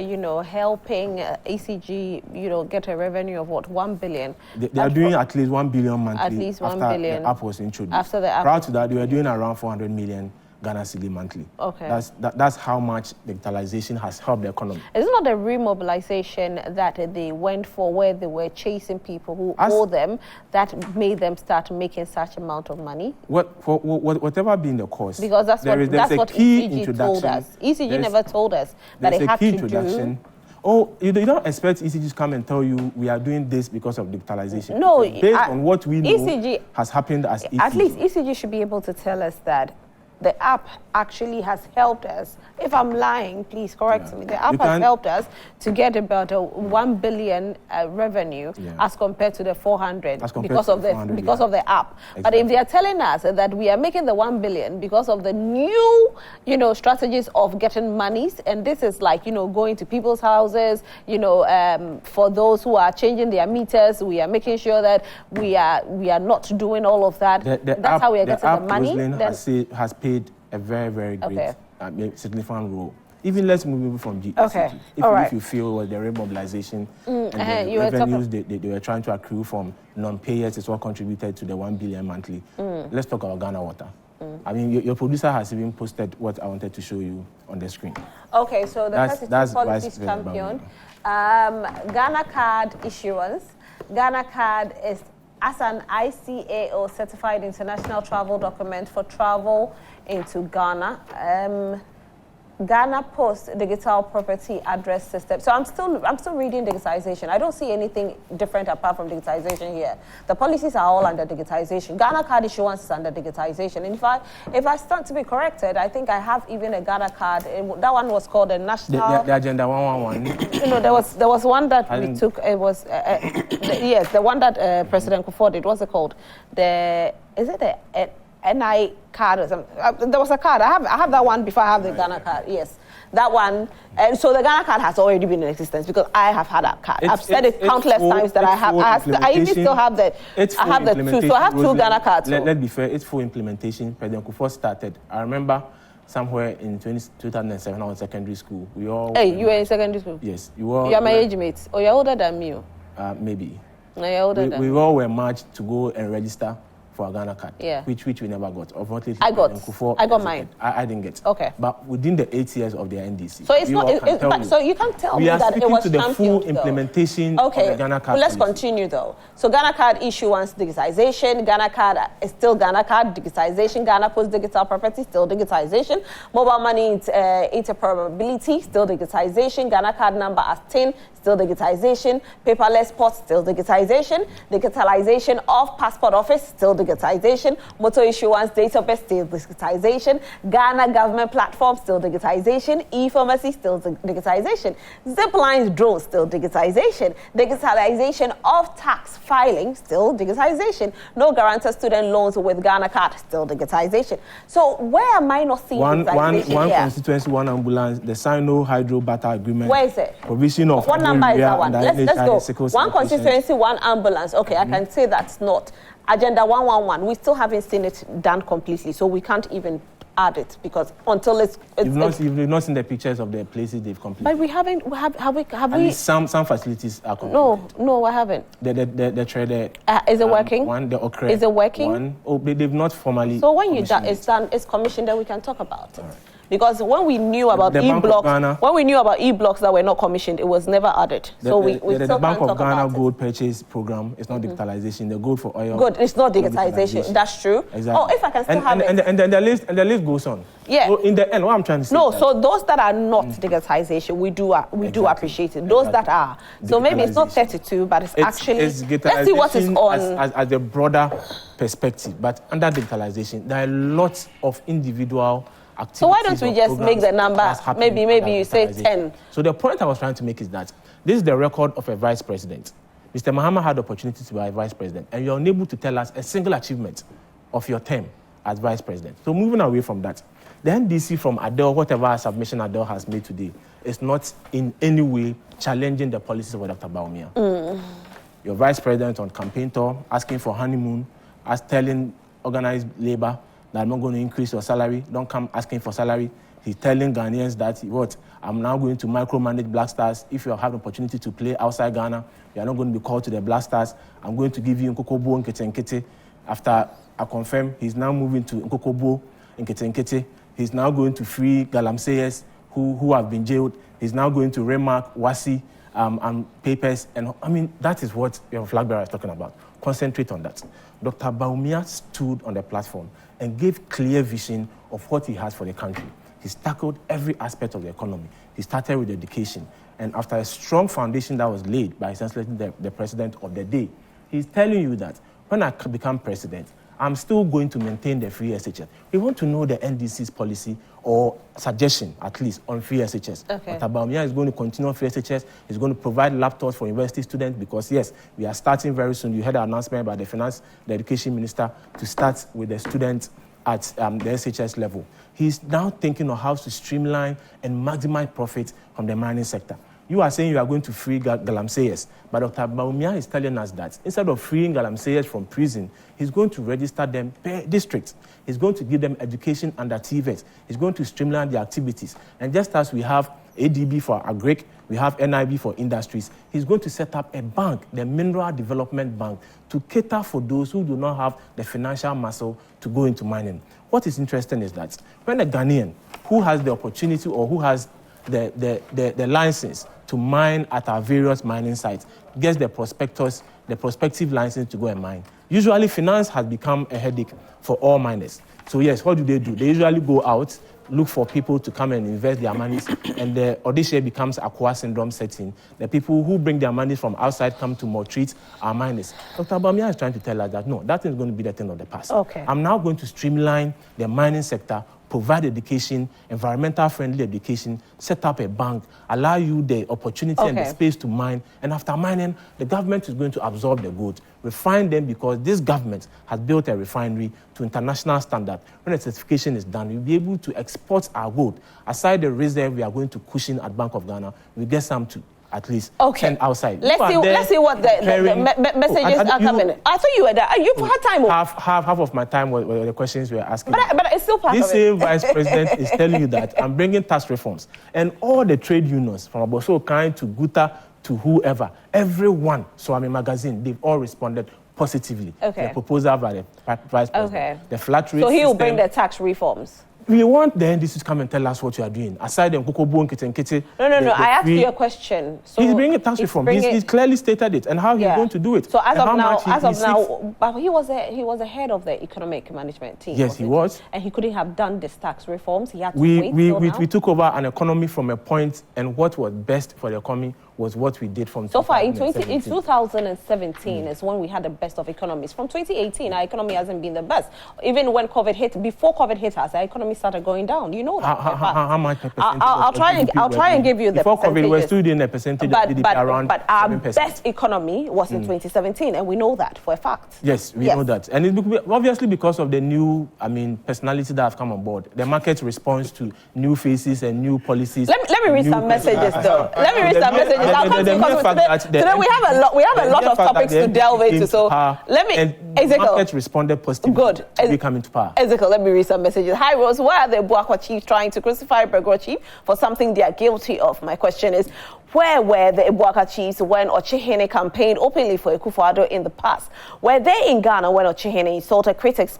helping ECG, get a revenue of what, 1 billion. They are doing at least 1 billion monthly. At least 1 after billion. the app was introduced. After the app. Prior to that, they were doing around 400 million Ghana cedi monthly. Okay. That's how much digitalization has helped the economy. Is it not the remobilization that they went for, where they were chasing people who owe them, that made them start making such amount of money? Whatever being the cause, Because that's what ECG told us. ECG never told us that it had to do. Oh, you don't expect ECG to come and tell you we are doing this because of digitalization. No, based on what we know ECG has happened as ECG. At least ECG should be able to tell us that the app actually has helped us. If I'm lying, please correct me. The app has helped us to get about a 1 billion revenue as compared to the 400 because of the app. Exactly. But if they are telling us that we are making the 1 billion because of the new, strategies of getting monies, and this is like, going to people's houses, for those who are changing their meters, we are making sure that we are not doing all of that. That's how we are getting the money. Has paid a very, very great, significant role. Even let's move from GECT. If you feel the remobilization and the revenues they were trying to accrue from non-payers is what contributed to the 1 billion monthly. Let's talk about Ghana Water. I mean, your producer has even posted what I wanted to show you on the screen. Okay, so that's policies champion. Ghana card issuance. Ghana card is as an ICAO certified international travel document for travel into Ghana. Ghana Post Digital Property Address System. So I'm still reading digitization. I don't see anything different apart from digitization here. The policies are all under digitization. Ghana card issuance is under digitization. And if I stand to be corrected, I think I have even a Ghana card. That one was called a national. The Agenda 111. There was one that we took. It was the one that President Kufuor did. What's it called? Is it the NI card or something? There was a card. I have that one before I have the Ghana card. Yes, that one. And so the Ghana card has already been in existence because I have had that card. I've said it countless times that I have. I even still have the. I have the two. So I have two Ghana cards. Let's be fair. It's full implementation. President Kufuor started. I remember somewhere in 2007, I was in secondary school. We all. Hey, you were in secondary school? Yes, you were. You are my age mates. Oh, you're older than me. Maybe. No, you're older than me. We all were marched to go and register for a Ghana card, which we never got. Unfortunately, I got mine. I didn't get. Okay. But within the 8 years of their NDC. So it's not. So you can't tell me that it was to the full implementation of the Ghana card. Well, let's continue though. So Ghana card issuance digitization. Ghana card is still Ghana card digitization. Ghana Post Digital Property still digitization. Mobile money interoperability still digitization. Ghana card number as TIN still digitization. Paperless port still digitization. Digitalization of passport office still digitization. Motor issuance database still digitization. Ghana government platform still digitization. E-pharmacy still digitization. Ziplines drone still digitization. Digitalization of tax filing still digitization. No guarantor student loans with Ghana card still digitization. So where am I not seeing one here? constituency, one ambulance, the Sino Hydro Bata agreement. Where is it? Provision of what number is that one? Let's go. One constituency, one ambulance. Okay, I can say that's not. Agenda 111, we still haven't seen it done completely, so we can't even add it because until you've not seen the pictures of the places they've completed. But we haven't. Have we? Some facilities are completed. No, I haven't. The trader. Is it working? One, the okra. Is it working? One. Oh, they've not formally. So when it's done, it's commissioned, then we can talk about it. Right. Because when we knew about e-blocks that were not commissioned, it was never added. So we still the Bank can't of talk Ghana about gold purchase program is not digitalization. The gold for oil. Good, it's not digitalization. That's true. Exactly. Oh, if I can still have it. And the list goes on. Yeah. So in the end, what I'm trying to say. No, so those that are not digitization, we do appreciate it. Those that are. So maybe it's not 32, but it's actually. Let's see what is on. As the broader perspective, but under digitalization, there are lots of individual. So why don't we just make the number, maybe you say 10. So the point I was trying to make is that this is the record of a vice president. Mr. Mahama had the opportunity to be a vice president, and you're unable to tell us a single achievement of your term as vice president. So moving away from that, the NDC from Adel, whatever submission Adel has made today, is not in any way challenging the policies of Dr. Bawumia. Your vice president on campaign tour, asking for honeymoon, telling organized labor, that I'm not going to increase your salary. Don't come asking for salary. He's telling Ghanaians that, I'm now going to micromanage Black Stars. If you have the opportunity to play outside Ghana, you are not going to be called to the Black Stars. I'm going to give you Nkokobo Nkete Nkete. After I confirm, he's now moving to Nkokobo Nkete Nkete. He's now going to free Galamseyers who have been jailed. He's now going to remark Wasi and papers. And I mean, that is what your flag bearer is talking about. Concentrate on that. Dr. Bawumia stood on the platform and gave clear vision of what he has for the country. He's tackled every aspect of the economy. He started with education. And after a strong foundation that was laid by His Excellency the President of the day, he's telling you that when I become president, I'm still going to maintain the free SHS. We want to know the NDC's policy or suggestion, at least, on free SHS. Okay. Dr. Bawumia is going to continue on free SHS. He's going to provide laptops for university students because, yes, we are starting very soon. You heard an announcement by the Education Minister to start with the students at the SHS level. He's now thinking of how to streamline and maximize profit from the mining sector. You are saying you are going to free Galamseyers, but Dr. Bawumia is telling us that instead of freeing Galamseyers from prison, he's going to register them per district. He's going to give them education under TVET. He's going to streamline their activities. And just as we have ADB for Agric, we have NIB for industries, he's going to set up a bank, the Mineral Development Bank, to cater for those who do not have the financial muscle to go into mining. What is interesting is that when a Ghanaian who has the opportunity or who has the license to mine at our various mining sites gets the prospective license to go and mine, usually finance has become a headache for all miners. So yes, what do? They usually go out, look for people to come and invest their money, and the audition becomes acquired syndrome setting. The people who bring their money from outside come to maltreat our miners. Dr. Bawumia is trying to tell us that no, that is going to be the thing of the past. Okay. I'm now going to streamline the mining sector, provide education, environmental-friendly education, set up a bank, allow you the opportunity and the space to mine, and after mining, the government is going to absorb the goods, refine them because this government has built a refinery to international standard. When the certification is done, we'll be able to export our gold. Aside the reserve we are going to cushion at Bank of Ghana, we get some to at least send outside. Let's see what the messages are coming. I thought you were there. You've had time. Half of my time were the questions you were asking. But it's still part of it. This same vice president is telling you that I'm bringing tax reforms. And all the trade unions, from Aboso Kind to Guta to whoever, everyone, so I'm a magazine, they've all responded positively. Okay. The proposal by the vice president. Okay. The flat rate So he will system, bring the tax reforms. We want the NDC to come and tell us what you are doing. Aside from Kokobo Nkete Nkete. No. I asked you a question. So he's bringing a tax reform. He's clearly stated it and how he's going to do it. So as of now, but he was a head of the economic management team. Yes, he was. And he couldn't have done these tax reforms. He had to wait till now. We took over an economy from a point, and what was best for the economy was what we did from so far in 2017 is when we had the best of economies. From 2018, our economy hasn't been the best. Even when COVID hit, before COVID hit us, our economy started going down. You know that. How much percentage? I'll try and give you the before COVID, we were still doing a percentage of GDP around 7%. But our best economy was in 2017, and we know that for a fact. Yes, we know that, and it's obviously because of the new, personality that have come on board. The market responds to new faces and new policies. Let me read some messages, though. Let me read some messages. I'll come to you because today we have a lot of topics to delve into. So let me, Ezekiel. Market responded positively. Good. We come into power. Ezekiel, let me read some messages. Hi, Rose. Why are the Buakwa chiefs trying to crucify Bregor chief for something they are guilty of? My question is, where were the Buakwa chiefs when Ochihene campaigned openly for Akufo-Addo in the past? Were they in Ghana when Ochihene insulted critics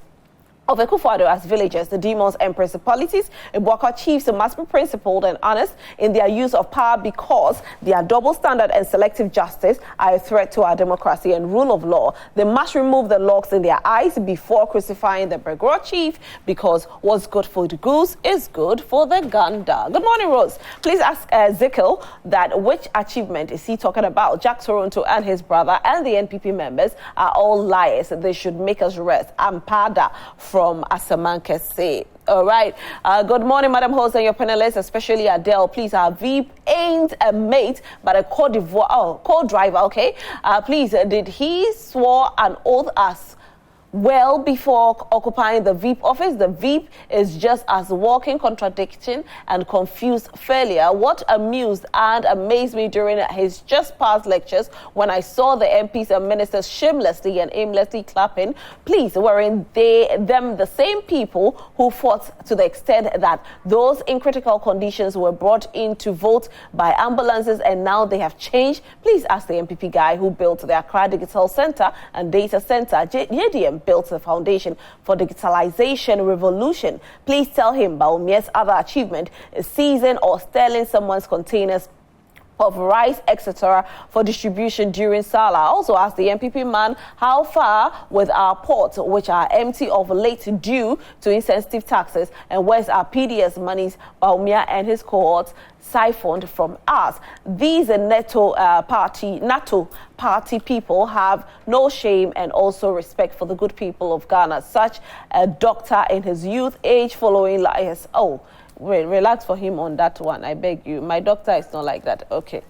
of Akufo-Addo as villagers, the demons and principalities? Buakwa chiefs must be principled and honest in their use of power because their double standard and selective justice are a threat to our democracy and rule of law. They must remove the logs in their eyes before crucifying the Bregor chief because what's good for the goose is good for the gander. Good morning, Rose. Please ask Ezekiel that which achievement is he talking about? Jack Toronto and his brother and the NPP members are all liars. They should make us rest. Ampada from Asamanke say. All right. Good morning, Madam Host and your panelists, especially Adele. Please, our Veep ain't a mate, but a co-driver, okay? Please, did he swore an oath as well before occupying the VIP office. The VIP is just as walking contradiction and confused failure. What amused and amazed me during his just past lectures when I saw the MPs and ministers shamelessly and aimlessly clapping. Please, weren't them the same people who fought to the extent that those in critical conditions were brought in to vote by ambulances and now they have changed? Please ask the MPP guy who built the Accra Digital Center and Data Center. JDM built the foundation for digitalization revolution. Please tell him Bawumia's other achievement is seizing or stealing someone's containers of rice, etc., for distribution during Salah. Also asked the MPP man how far with our ports, which are empty of late due to insensitive taxes, and where's our PDS monies Bawumia and his cohorts siphoned from us. These NATO party people have no shame and also respect for the good people of Ghana. Such a doctor in his youth age following liars. Oh, relax for him on that one, I beg you. My doctor is not like that. Okay.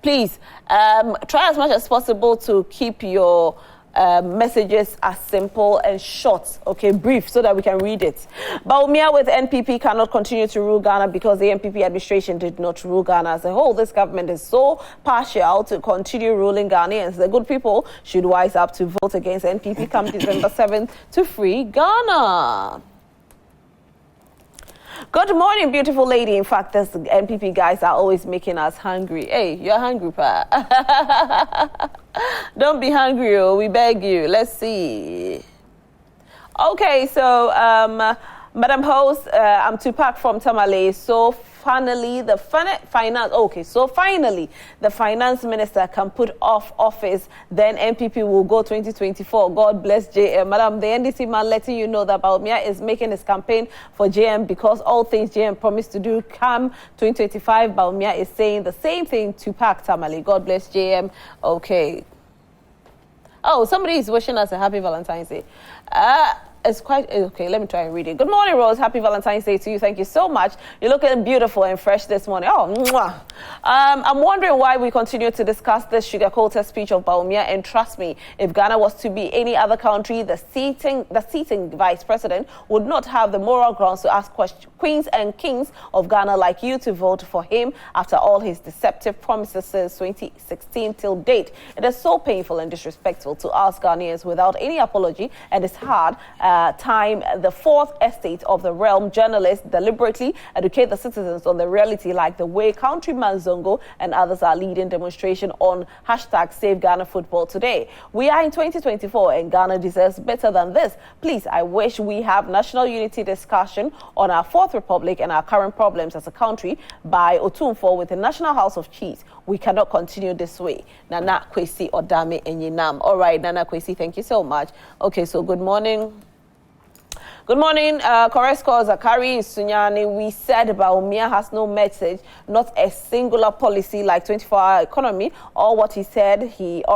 Please, try as much as possible to keep your messages as simple and short, okay, brief, so that we can read it. Bawumia with NPP cannot continue to rule Ghana because the NPP administration did not rule Ghana as a whole. This government is so partial to continue ruling Ghanaians. The good people should wise up to vote against NPP come December 7th to free Ghana. Good morning, beautiful lady. In fact, this NPP guys are always making us hungry. Hey, you're hungry, pa. Don't be hungry, oh, we beg you. Let's see. Okay, so, Madam Host, I'm Tupac from Tamale. So finally, the finance minister can put off office. Then NPP will go 2024. God bless JM. Madam, the NDC man letting you know that Bawumia is making his campaign for JM because all things JM promised to do come 2025. Bawumia is saying the same thing to Tupac Tamale. God bless JM. Okay. Oh, somebody is wishing us a happy Valentine's Day. It's quite okay. Let me try and read it. Good morning, Rose. Happy Valentine's Day to you. Thank you so much. You're looking beautiful and fresh this morning. Oh, mwah. I'm wondering why we continue to discuss this sugar-coated speech of Bawumia. And trust me, if Ghana was to be any other country, the seating vice president would not have the moral grounds to ask queens and kings of Ghana like you to vote for him after all his deceptive promises since 2016 till date. It is so painful and disrespectful to ask Ghanaians without any apology, and it's hard. Time the fourth estate of the realm journalists deliberately educate the citizens on the reality, like the way Countryman Zongo and others are leading demonstration on hashtag Save Ghana Football today. We are in 2024 and Ghana deserves better than this. Please, I wish we have national unity discussion on our fourth republic and our current problems as a country by Otumfo with the National House of Chiefs. We cannot continue this way. Nana Kwesi Odame Enyinam. All right, Nana Kwesi, thank you so much. Okay, so good morning. Good morning, Koresko Zakari Sunyani. We said Bawumia has no message, not a singular policy like 24-hour economy. All what he said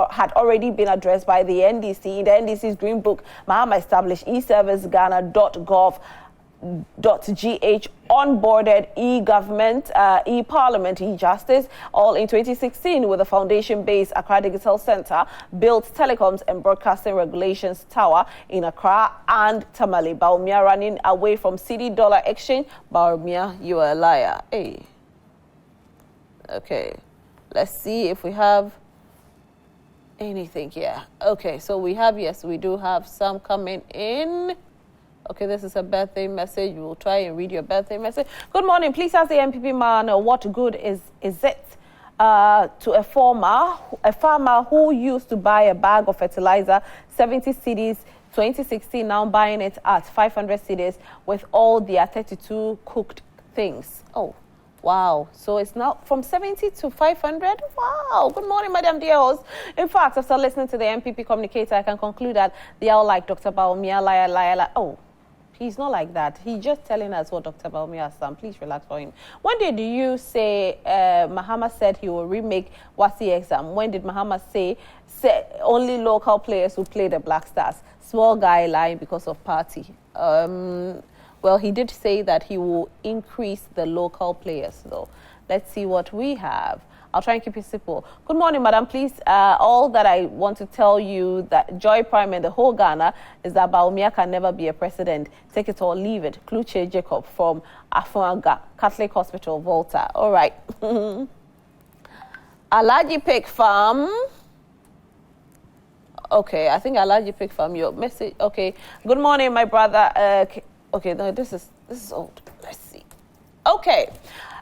had already been addressed by the NDC. In the NDC's Green Book, Mahama established eServiceGhana.gov.gh onboarded e-government, e-parliament, e-justice, all in 2016 with a foundation-based Accra Digital Center, built telecoms and broadcasting regulations tower in Accra and Tamale. Bawumia running away from CD dollar exchange. Bawumia, you are a liar. Hey. Okay. Let's see if we have anything here. Okay, so we have, yes, we do have some coming in. Okay, this is a birthday message. We'll try and read your birthday message. Good morning. Please ask the MPP man, what good is it to a farmer who used to buy a bag of fertilizer, 70 cedis, 2016, now buying it at 500 cedis with all their 32 cooked things. Oh, wow. So it's now from 70 to 500? Wow. Good morning, Madam Dear Host. In fact, after listening to the MPP communicator, I can conclude that they are like Dr. Bawumia, liar. Oh. He's not like that. He's just telling us what Dr. Bawumia has done. Please relax for him. When did you say Mahama said he will remake WASI exam? When did Mahama say only local players will play the Black Stars? Small guy lying because of party. Well, he did say that he will increase the local players, though. Let's see what we have. I'll try and keep it simple. Good morning, madam. Please, all that I want to tell you that Joy Prime and the whole Ghana is that Bawumia can never be a president. Take it or leave it. Ezekiel Agyekum from Afuanga Catholic Hospital, Volta. All right. Alaji Pig Farm. Okay, I think Alaji Pig Farm, your message. Okay. Good morning, my brother. Okay, no, this is old. Let's see. Okay.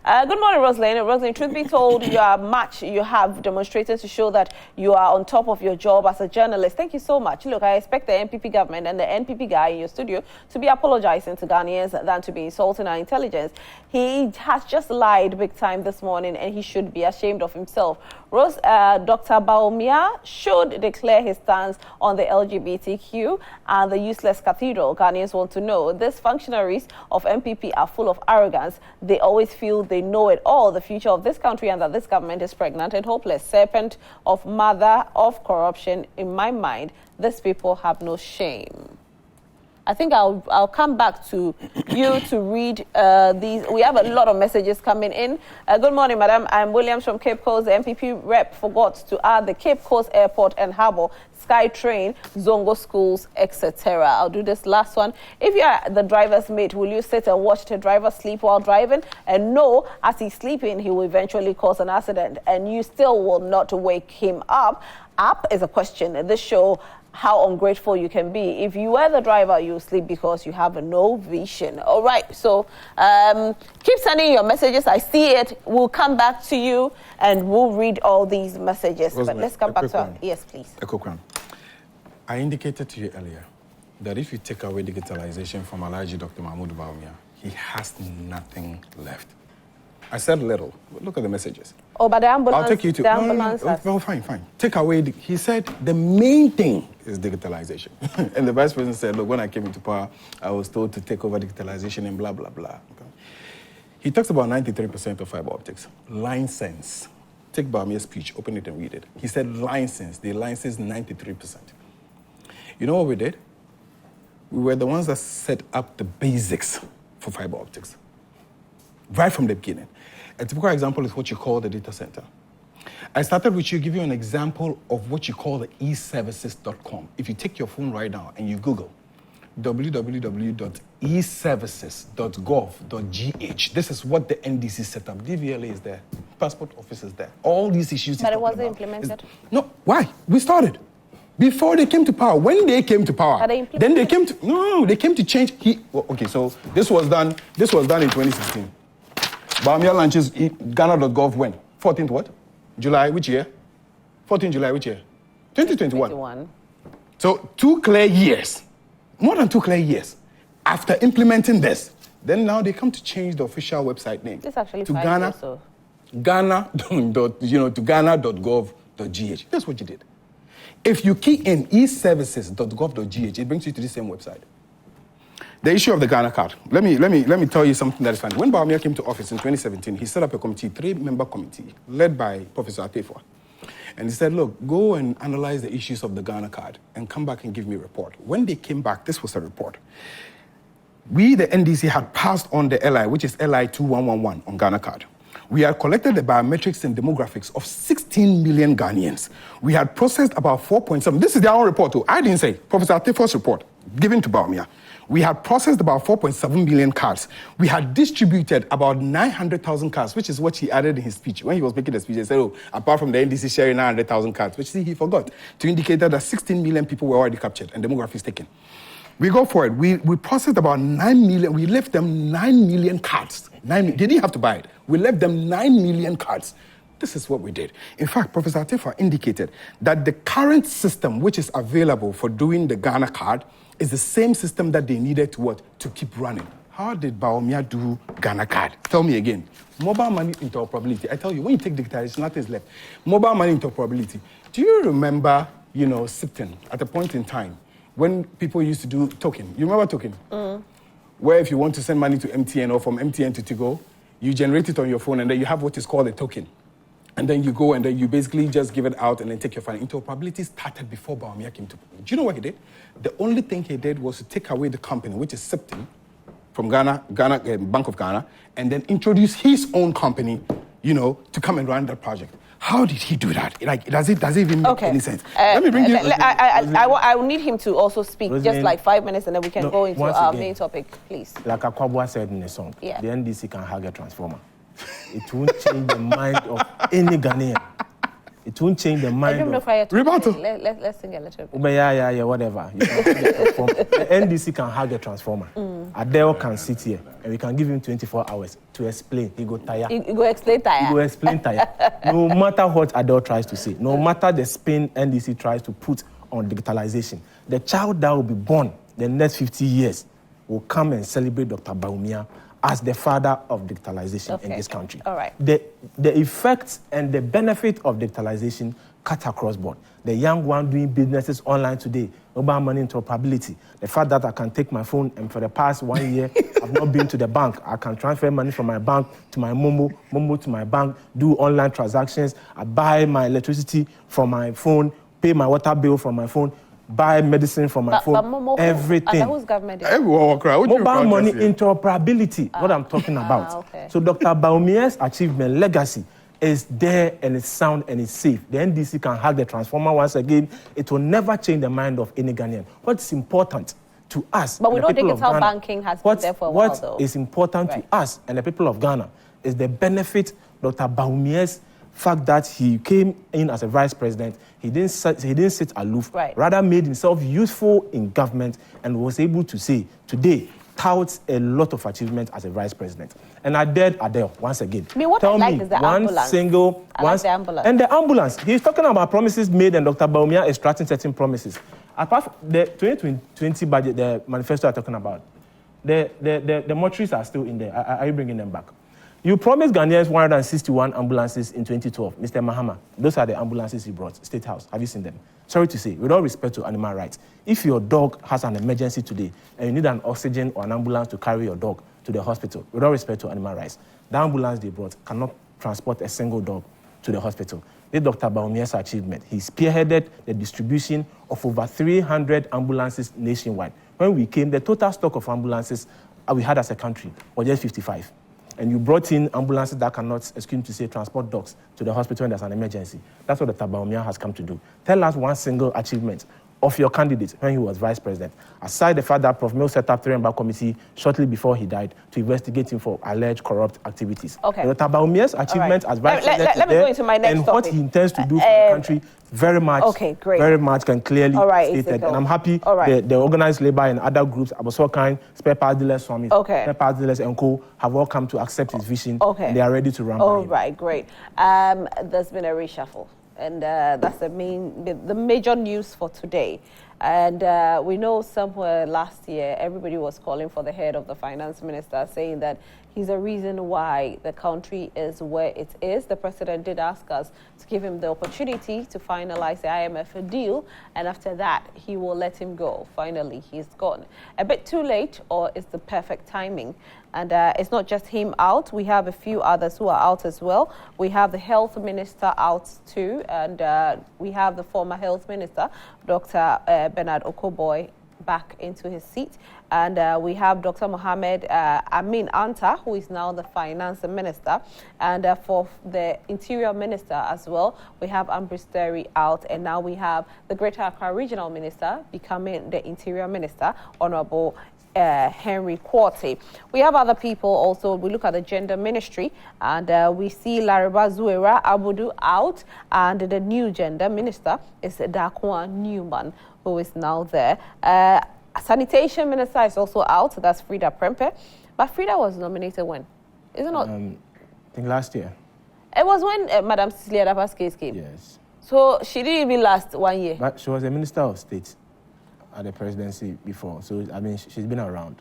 Good morning, Rosalind. Rosalind, truth be told, you have demonstrated to show that you are on top of your job as a journalist. Thank you so much. Look, I expect the NPP government and the NPP guy in your studio to be apologizing to Ghanaians than to be insulting our intelligence. He has just lied big time this morning, and he should be ashamed of himself. Dr. Bawumia should declare his stance on the LGBTQ and the useless cathedral. Ghanaians want to know. These functionaries of NPP are full of arrogance. They always feel they know it all, the future of this country, and that this government is pregnant and hopeless. Serpent of mother of corruption. In my mind, these people have no shame. I think I'll come back to you to read these. We have a lot of messages coming in. Good morning, madam. I'm Williams from Cape Coast. The NPP rep forgot to add the Cape Coast Airport and Harbour, Sky Train, Zongo Schools, etc. I'll do this last one. If you are the driver's mate, will you sit and watch the driver sleep while driving? And know, as he's sleeping, he will eventually cause an accident, and you still will not wake him up? Up is a question in this show. How ungrateful you can be. If you were the driver, you sleep because you have no vision. All right, so keep sending your messages. I see it. We'll come back to you and we'll read all these messages. But let's come back to yes, please. I indicated to you earlier that if you take away digitalization from Alhaji Dr. Mahmoud Bawumia, he has nothing left. I said little. Look at the messages. Oh, but the ambulance. I'll take you to. No, fine. Take away. He said the main thing is digitalization. And the vice president said, look, when I came into power, I was told to take over digitalization and blah, blah, blah. Okay. He talks about 93% of fiber optics. License. Take Bawumia's speech, open it and read it. He said license. They licensed 93%. You know what we did? We were the ones that set up the basics for fiber optics. Right from the beginning. A typical example is what you call the data center. I started with you, give you an example of what you call the eservices.com. If you take your phone right now and you Google www.eservices.gov.gh, this is what the NDC set up. DVLA is there, passport office is there. All these issues. But it wasn't implemented? No, why? We started. Before they came to power, when they came to power, then they came to, they came to change. Okay, so this was done in 2016. Bawumia launches Ghana.gov when? 14th what? July, which year? 14 July, which year? 2021. So 2 clear years, more than 2 clear years after implementing this, then now they come to change the official website name. This actually to Ghana, to Ghana.gov.gh. That's what you did. If you key in eservices.gov.gh, it brings you to the same website. The issue of the Ghana card. Let me tell you something that is funny. When Bawumia came to office in 2017, he set up a committee, 3-member committee, led by Professor Atefwa. And he said, look, go and analyze the issues of the Ghana card and come back and give me a report. When they came back, this was a report. We, the NDC, had passed on the LI, which is LI 2111 on Ghana card. We had collected the biometrics and demographics of 16 million Ghanaians. We had processed about 4.7. This is their own report, too. I didn't say. Professor Atefwa's report, given to Bawumia. We had processed about 4.7 million cards. We had distributed about 900,000 cards, which is what he added in his speech. When he was making the speech, he said, apart from the NDC sharing 900,000 cards, which he forgot to indicate that 16 million people were already captured and demographics taken. We go for it. We processed about 9 million. We left them 9 million cards. They didn't have to buy it. We left them 9 million cards. This is what we did. In fact, Professor Atefwa indicated that the current system which is available for doing the Ghana card is the same system that they needed to keep running. How did Bawumia do Ghana card? Tell me again. Mobile money interoperability. I tell you, when you take digitalization, nothing's left. Mobile money interoperability. Do you remember, SIPTN at a point in time when people used to do token? You remember token? Where if you want to send money to MTN or from MTN to Tigo, you generate it on your phone and then you have what is called a token. And then you go and then you basically just give it out and then take your fine. Interoperability started before Bawumia came to. Do you know what he did? The only thing he did was to take away the company, which is SIPTN, from Ghana, Bank of Ghana, and then introduce his own company, to come and run that project. How did he do that? Like, does it even make any sense? Let me bring you. I will need him to also speak just like 5 minutes, and then we can go into our main topic, please. Like Akwabwa said in the song, the NDC can hug a transformer. It won't change the mind of any Ghanaian. It won't change the mind of... Let's sing a little bit. Yeah, whatever. The NDC can hug a transformer. Adel can sit here, and we can give him 24 hours to explain. He go tire. He go explain tire. He go explain tire. No matter what Adel tries to say, no matter the spin NDC tries to put on digitalization, the child that will be born the next 50 years will come and celebrate Dr. Bawumia as the father of digitalization in this country. All right. The effects and the benefit of digitalization cut across board. The young one doing businesses online today, mobile money interoperability. The fact that I can take my phone and for the past 1 year, I've not been to the bank. I can transfer money from my bank to my Momo to my bank, do online transactions. I buy my electricity from my phone, pay my water bill from my phone, buy medicine from my phone, everything. Whose government is mobile money interoperability, what I'm talking about. So Dr. Bawumia's achievement, legacy, is there and it's sound and it's safe. The NDC can hug the transformer once again. It will never change the mind of any Ghanaian. What's important to us, but we know digital banking has been there for a while, though. What is important to us and the people of Ghana is the benefit Dr. Bawumia's fact that he came in as a vice president. He didn't sit aloof, rather made himself useful in government and was able to say, today, touts a lot of achievements as a vice president. And I dared Adel, once again. Tell me is the ambulance. The ambulance. And the ambulance, he's talking about promises made and Dr. Bawumia extracting certain promises. Apart from the 2020 budget, the manifesto I'm talking about, the mortuaries are still in there. Are you bringing them back? You promised Ghanaians 161 ambulances in 2012, Mr. Mahama. Those are the ambulances you brought, State House. Have you seen them? Sorry to say, with all respect to animal rights, if your dog has an emergency today and you need an oxygen or an ambulance to carry your dog to the hospital, with all respect to animal rights, the ambulance they brought cannot transport a single dog to the hospital. This Dr. Bawumia's achievement. He spearheaded the distribution of over 300 ambulances nationwide. When we came, the total stock of ambulances we had as a country was just 55. And you brought in ambulances that cannot, excuse me to say, transport dogs to the hospital when there's an emergency. That's what Dr. Bawumia has come to do. Tell us one single achievement of your candidate when he was vice president, aside the fact that Prof. Mill set up 3-member committee shortly before he died to investigate him for alleged corrupt activities. Dr. Bawumia's achievement as vice president let me go into my next and topic. what he intends to do for the country very much can clearly state it. And I'm happy the organized labor and other groups, Abosokan, Spare Parts Dealers Summit, Spare Parts Dealers and Co. have all come to accept his vision and they are ready to run by him. Right, great. There's been a reshuffle. And that's the major news for today. And we know somewhere last year, everybody was calling for the head of the finance minister, saying that he's a reason why the country is where it is. The president did ask us to give him the opportunity to finalize the IMF deal. And after that, he will let him go. Finally, he's gone. A bit too late, or it's the perfect timing. And it's not just him out. We have a few others who are out as well. We have the health minister out too. And we have the former health minister, Dr. Bernard Okoboy, back into his seat. And we have Dr. Mohammed Amin Anta, who is now the finance minister. And for the interior minister as well, we have Ministerial out. And now we have the Greater Accra Regional Minister becoming the interior minister, Honorable Henry Quartey. We have other people also. We look at the gender ministry and we see Lariba Zuera Abudu out, and the new gender minister is Dakwa Newman, who is now there. Sanitation minister is also out. That's Frida Prempe. But Frida was nominated when? Is it not? I think last year. It was when Madam Cecilia Dapa's case came. Yes. So she didn't even last 1 year. But she was a minister of state at the presidency before. So, I mean, she's been around.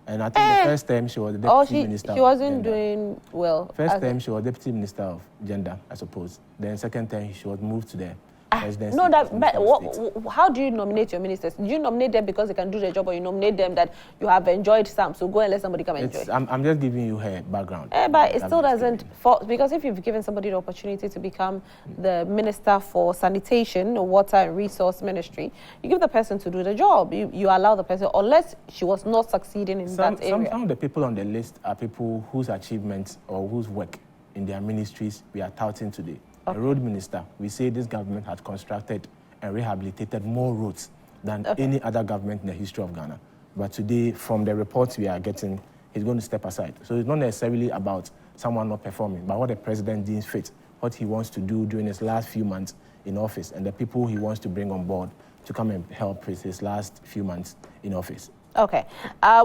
And I think the first time she was the deputy minister. She wasn't doing well. First time she was deputy minister of gender, I suppose. Then second time she was moved to the presidency. No, how do you nominate your ministers? Do you nominate them because they can do their job, or you nominate them that you have enjoyed some, so go and let somebody come and enjoy? I'm just giving you her background. But it still doesn't, because if you've given somebody the opportunity to become the minister for sanitation, water and resource ministry, you give the person to do the job. You allow the person, unless she was not succeeding in that area. Some of the people on the list are people whose achievements or whose work in their ministries we are touting today. Okay. The road minister, we say this government had constructed and rehabilitated more roads than any other government in the history of Ghana. But today, from the reports we are getting, he's going to step aside. So it's not necessarily about someone not performing, but what the president deems fit, what he wants to do during his last few months in office, and the people he wants to bring on board to come and help with his last few months in office. Okay.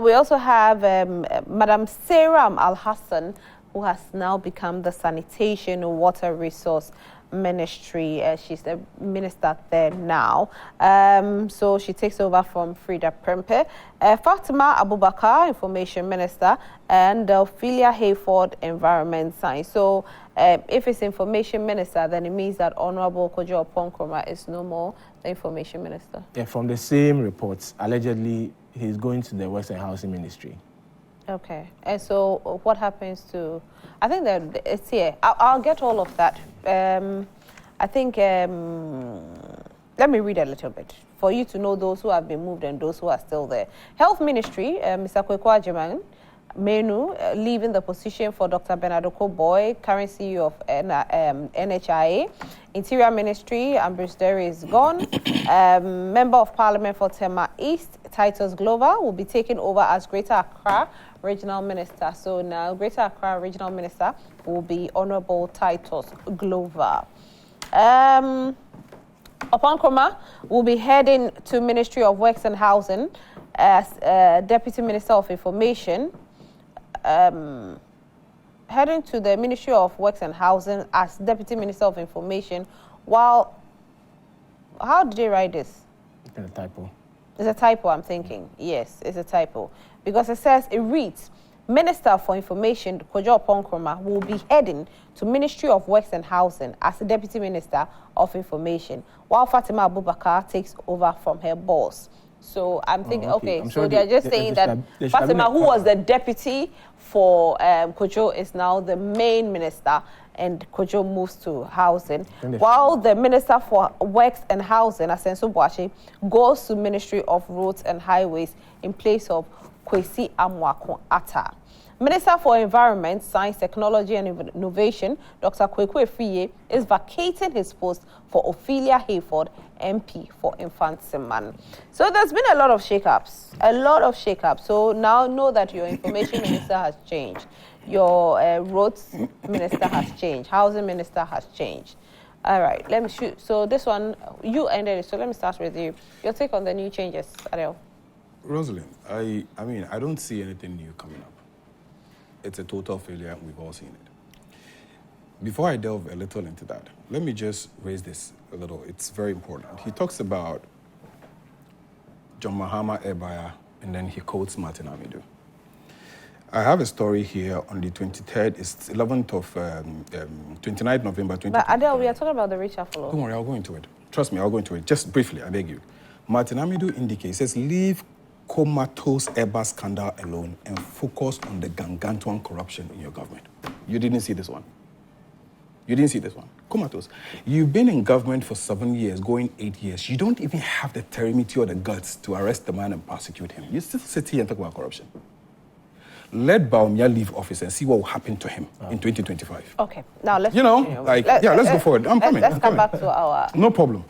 We also have Madam Sarah Al-Hassan, who has now become the Sanitation and Water Resource Ministry. She's the minister there now. So she takes over from Frida Prempe. Fatima Abubakar, Information Minister, and Ophelia Hayford, Environment Science. So if it's Information Minister, then it means that Honorable Kojo Oponkroma is no more the Information Minister. Yeah, from the same reports, allegedly he's going to the Western Housing Ministry. Okay, and so what happens to, I think that it's here. I'll get all of that. I think, let me read a little bit for you to know those who have been moved and those who are still there. Health Ministry, Mr. Kweku Agyekum Menu, leaving the position for Dr. Bernard Okoboy, current CEO of NHIA. Interior Ministry, Ambrose Derry is gone. Member of Parliament for Tema East, Titus Glover, will be taken over as Greater Accra Regional Minister. So now Greater Accra Regional Minister will be Honorable Titus Glover. Oponkroma will be heading to Ministry of Works and Housing as Deputy Minister of Information. Heading to the Ministry of Works and Housing as Deputy Minister of Information, while, how did they write this? It's a typo. It's a typo, I'm thinking. Yes, it's a typo. Because it says, it reads, Minister for Information, Kojo Oponkroma, will be heading to Ministry of Works and Housing as the Deputy Minister of Information, while Fatima Abubakar takes over from her boss. So I'm thinking, okay, so sure they're just saying that Fatima, who was the deputy for Kojo, is now the main minister, and Kojo moves to housing, while the Minister for Works and Housing, Asenso Boache, goes to Ministry of Roads and Highways in place of Kwesi Amwako Atta. Minister for Environment, Science, Technology and Innovation, Dr. Kweku Efriye, is vacating his post for Ophelia Hayford, MP for Infantsiman. So there's been a lot of shake-ups, So now know that your Information Minister has changed. Your Roads Minister has changed. Housing Minister has changed. All right, let me shoot. So this one, you ended it, so let me start with you. Your take on the new changes, Adel. Rosalind, I mean, I don't see anything new coming up. It's a total failure, and we've all seen it. Before I delve a little into that, let me just raise this a little. It's very important. He talks about John Mahama Ebaya, and then he quotes Martin Amidu. I have a story here on the 23rd, it's 11th of, 29th November 2020. But Adel, we are talking about the reshuffle. Don't worry, I'll go into it. Trust me, I'll go into it. Just briefly, I beg you. Martin Amidu indicates, says, leave comatose Eba scandal alone and focus on the gargantuan corruption in your government. You didn't see this one. Comatose. You've been in government for 7 years, going 8 years. You don't even have the temerity or the guts to arrest the man and prosecute him. You still sit here and talk about corruption. Let Bawumia leave office and see what will happen to him in 2025. Okay, now let's... let's go forward. I'm coming. Let's come back to our... No problem.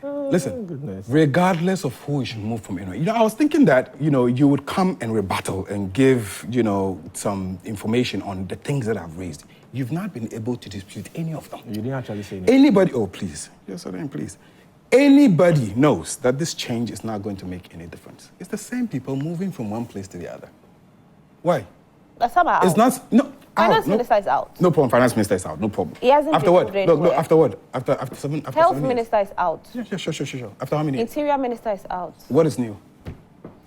Listen, regardless of who you should move from, I was thinking that, you would come and rebuttal and give, some information on the things that I've raised. You've not been able to dispute any of them. You didn't actually say anything. Anybody, oh, please. Yes, I didn't, please. Anybody knows that this change is not going to make any difference. It's the same people moving from one place to the other. Why? That's about it's not, no. Finance Minister is out. No problem. Finance Minister is out. No problem. He hasn't after what? Look, after what? After Health 7 Minister years. is out. Yeah, sure. After how many? Interior Minister is out. What is new?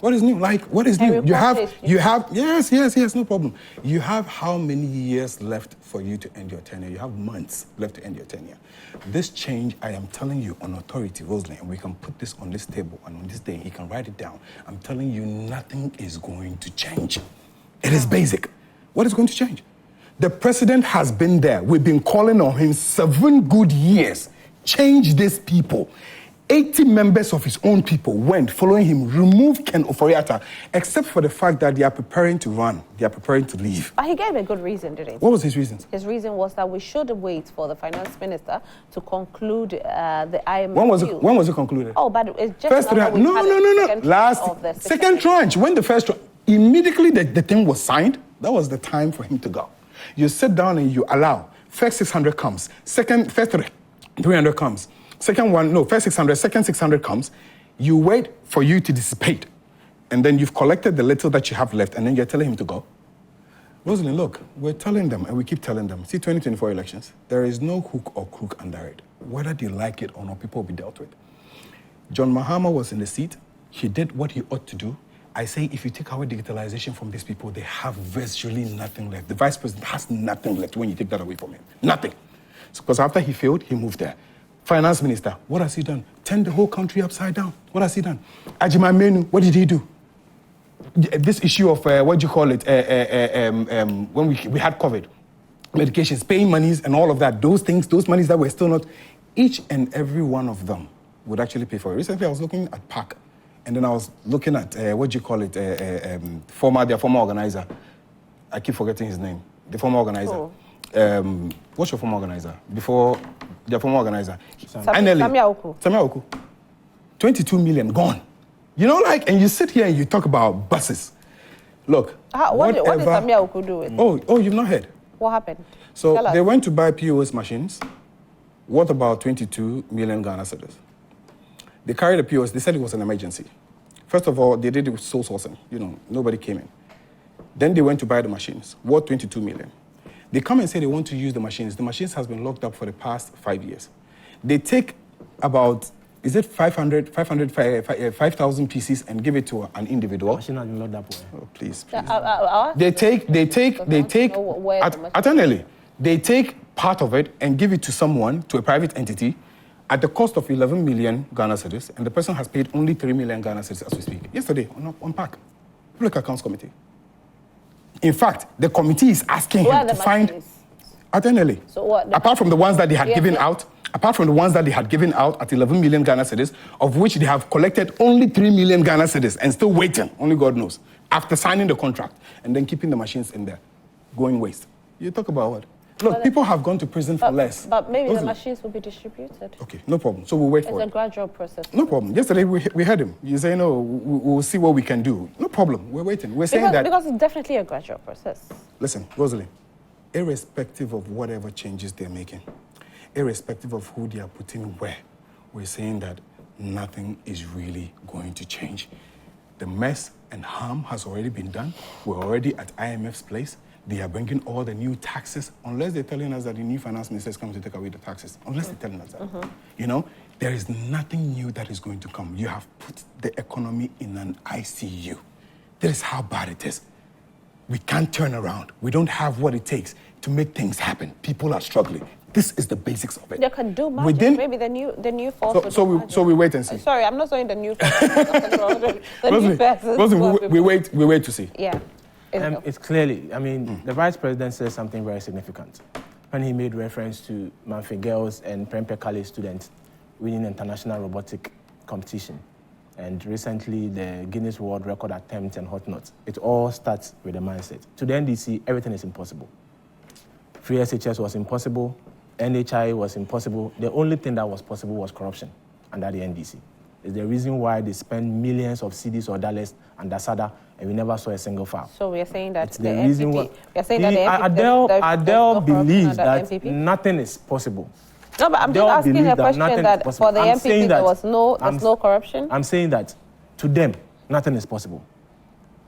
What is new? Like, what is new? You have, yes, no problem. You have how many years left for you to end your tenure? You have months left to end your tenure. This change, I am telling you on authority, Rosalind, and we can put this on this table and on this day, you can write it down. I'm telling you, nothing is going to change. It is basic. What is going to change? The president has been there. We've been calling on him 7 good years. Change these people. 80 members of his own people went following him, removed Ken Ofori-Atta, except for the fact that they are preparing to run. They are preparing to leave. But he gave a good reason, didn't he? What was his reason? His reason was that we should wait for the finance minister to conclude the IMF deal. When was it concluded? Oh, but it's just first tranche. No. Second tranche. When the first tranche, immediately the thing was signed, that was the time for him to go. You sit down and you allow. First 600 comes. First 300 comes. First 600, second 600 comes. You wait for you to dissipate. And then you've collected the little that you have left, and then you're telling him to go. Rosalind, look, we're telling them, and we keep telling them, see 2024 elections, there is no hook or crook under it. Whether they like it or not, people will be dealt with. John Mahama was in the seat. He did what he ought to do. I say if you take away digitalization from these people, they have virtually nothing left. The vice president has nothing left when you take that away from him. Nothing. Because after he failed, he moved there. Finance minister, what has he done? Turned the whole country upside down. What has he done? Ajima Menu, what did he do? This issue of, when we had COVID, medications, paying monies and all of that, those monies that were still not, each and every one of them would actually pay for it. Recently, I was looking at PAC, and then I was looking at, their former organizer. I keep forgetting his name. The former organizer. Oh. What's your former organizer? Before their former organizer. Samia Oku. 22 million gone. You know, and you sit here and you talk about buses. Look. What did Samia Oku do with it? Oh, you've not heard. What happened? So they went to buy POS machines, worth about 22 million Ghana cedis. They carried the POS. They said it was an emergency. First of all, they did it with sole sourcing. Nobody came in. Then they went to buy the machines, worth 22 million. They come and say they want to use the machines. The machines has been locked up for the past 5 years. They take about, 5,000 pieces and give it to an individual. The machine has been locked up. Oh, please. They take part of it and give it to someone, to a private entity, at the cost of 11 million Ghana cedis, and the person has paid only 3 million Ghana cedis as we speak. Yesterday, on PAC, Public Accounts Committee. In fact, the committee is asking him to find Atenele. So what? Apart from the ones that they had given out, at 11 million Ghana cedis, of which they have collected only 3 million Ghana cedis and still waiting, only God knows, after signing the contract and then keeping the machines in there, going waste. You talk about what? Look, people have gone to prison for less. But maybe the machines will be distributed. Okay, no problem. So we'll wait for it. It's a gradual process. No problem. Yesterday we heard him. You say, no, we'll see what we can do. No problem. We're waiting. We're saying that. Because it's definitely a gradual process. Listen, Rosalind, irrespective of whatever changes they're making, irrespective of who they are putting where, we're saying that nothing is really going to change. The mess and harm has already been done. We're already at IMF's place. They are bringing all the new taxes, unless they're telling us that the new finance minister is coming to take away the taxes. Unless they're telling us that. There is nothing new that is going to come. You have put the economy in an ICU. That is how bad it is. We can't turn around. We don't have what it takes to make things happen. People are struggling. This is the basics of it. They can do magic. Maybe the new force. So we wait and see. Sorry, I'm not saying the new force. We wait to see. Yeah. It's clearly, the Vice President said something very significant when he made reference to Manfred Girls and Prempeh Kale students winning international robotic competition. And recently, the Guinness World Record attempt and whatnot. It all starts with the mindset. To the NDC, everything is impossible. Free SHS was impossible. NHI was impossible. The only thing that was possible was corruption under the NDC. It's the reason why they spend millions of cedis or dollars under SADA, and we never saw a single file. So we are saying that the reason why Adel believes that nothing is possible. No, but I'm just asking a question that for the NPP there was no corruption. I'm saying that to them nothing is possible,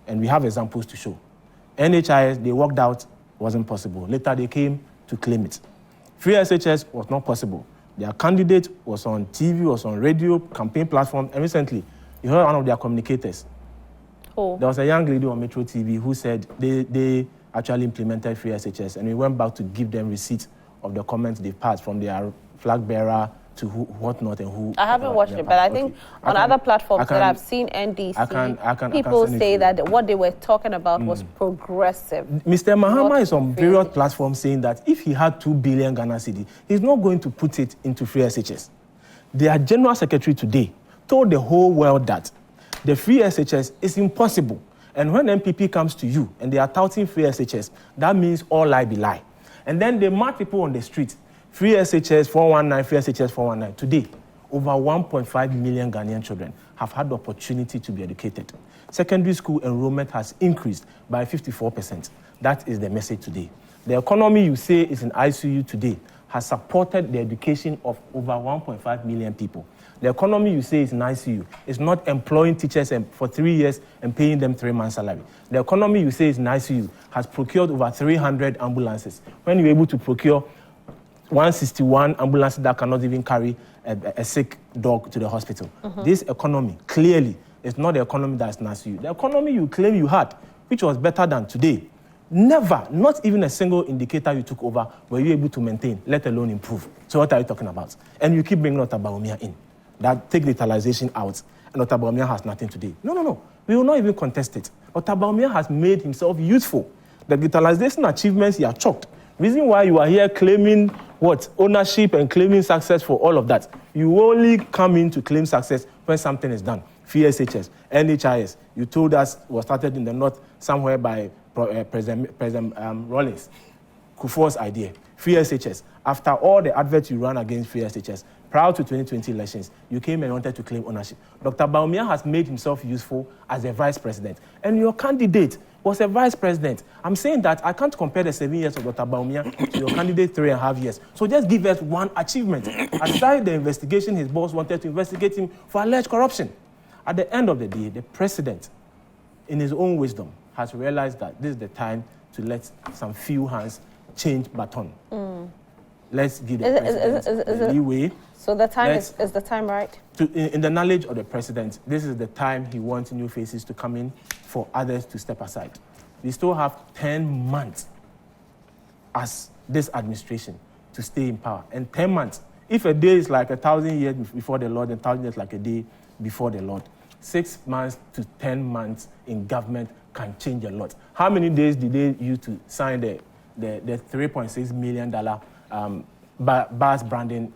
and we have examples to show. NHIS, they walked out, wasn't possible. Later they came to claim it. Free SHS was not possible. Their candidate was on TV, was on radio, campaign platform, and recently, you heard one of their communicators. Oh. There was a young lady on Metro TV who said they actually implemented free SHS, and we went back to give them receipts of the comments they passed from their flag bearer to whatnot and who. I haven't watched it, but I think on other platforms that I've seen NDC, people say that what they were talking about was progressive. Mr. Mahama is on various platforms saying that if he had 2 billion Ghana cedi, he's not going to put it into free SHS. their general secretary today told the whole world that the free SHS is impossible. And when NPP comes to you and they are touting free SHS, that means all lie be lie. And then they mark people on the street, free SHS 419, free SHS 419. Today, over 1.5 million Ghanaian children have had the opportunity to be educated. Secondary school enrollment has increased by 54%. That is the message today. The economy you say is in ICU today has supported the education of over 1.5 million people. The economy you say is in ICU is not employing teachers for 3 years and paying them 3 months' salary. The economy you say is in ICU has procured over 300 ambulances. When you're able to procure 161 ambulances that cannot even carry a sick dog to the hospital. This economy clearly is not the economy that's in ICU. The economy you claim you had, which was better than today, never, not even a single indicator you took over, were you able to maintain, let alone improve. So what are you talking about? And you keep bringing Bawumia in. That take digitalization out, and Bawumia has nothing today. No. We will not even contest it. Bawumia has made himself useful. The digitalization achievements, he has chalked. Reason why you are here claiming ownership and claiming success for all of that. You only come in to claim success when something is done. FSHS, NHIS, you told us was started in the north somewhere by President Rawlings, Kufuor's idea. FSHS, after all the adverts you ran against FSHS, prior to 2020 elections, you came and wanted to claim ownership. Dr. Bawumia has made himself useful as a vice president, and your candidate was a vice president. I'm saying that I can't compare the 7 years of Dr. Bawumia to your candidate 3.5 years. So just give us one achievement. Aside the investigation, his boss wanted to investigate him for alleged corruption. At the end of the day, the president, in his own wisdom, has realized that this is the time to let some few hands change baton. Let's give the president the leeway. So the time is the time right? In the knowledge of the president, this is the time he wants new faces to come in for others to step aside. We still have 10 months as this administration to stay in power. And 10 months, if a day is like 1,000 years before the Lord, and 1,000 years like a day before the Lord, 6 months to 10 months in government can change a lot. How many days did they use to sign the $3.6 million bus branding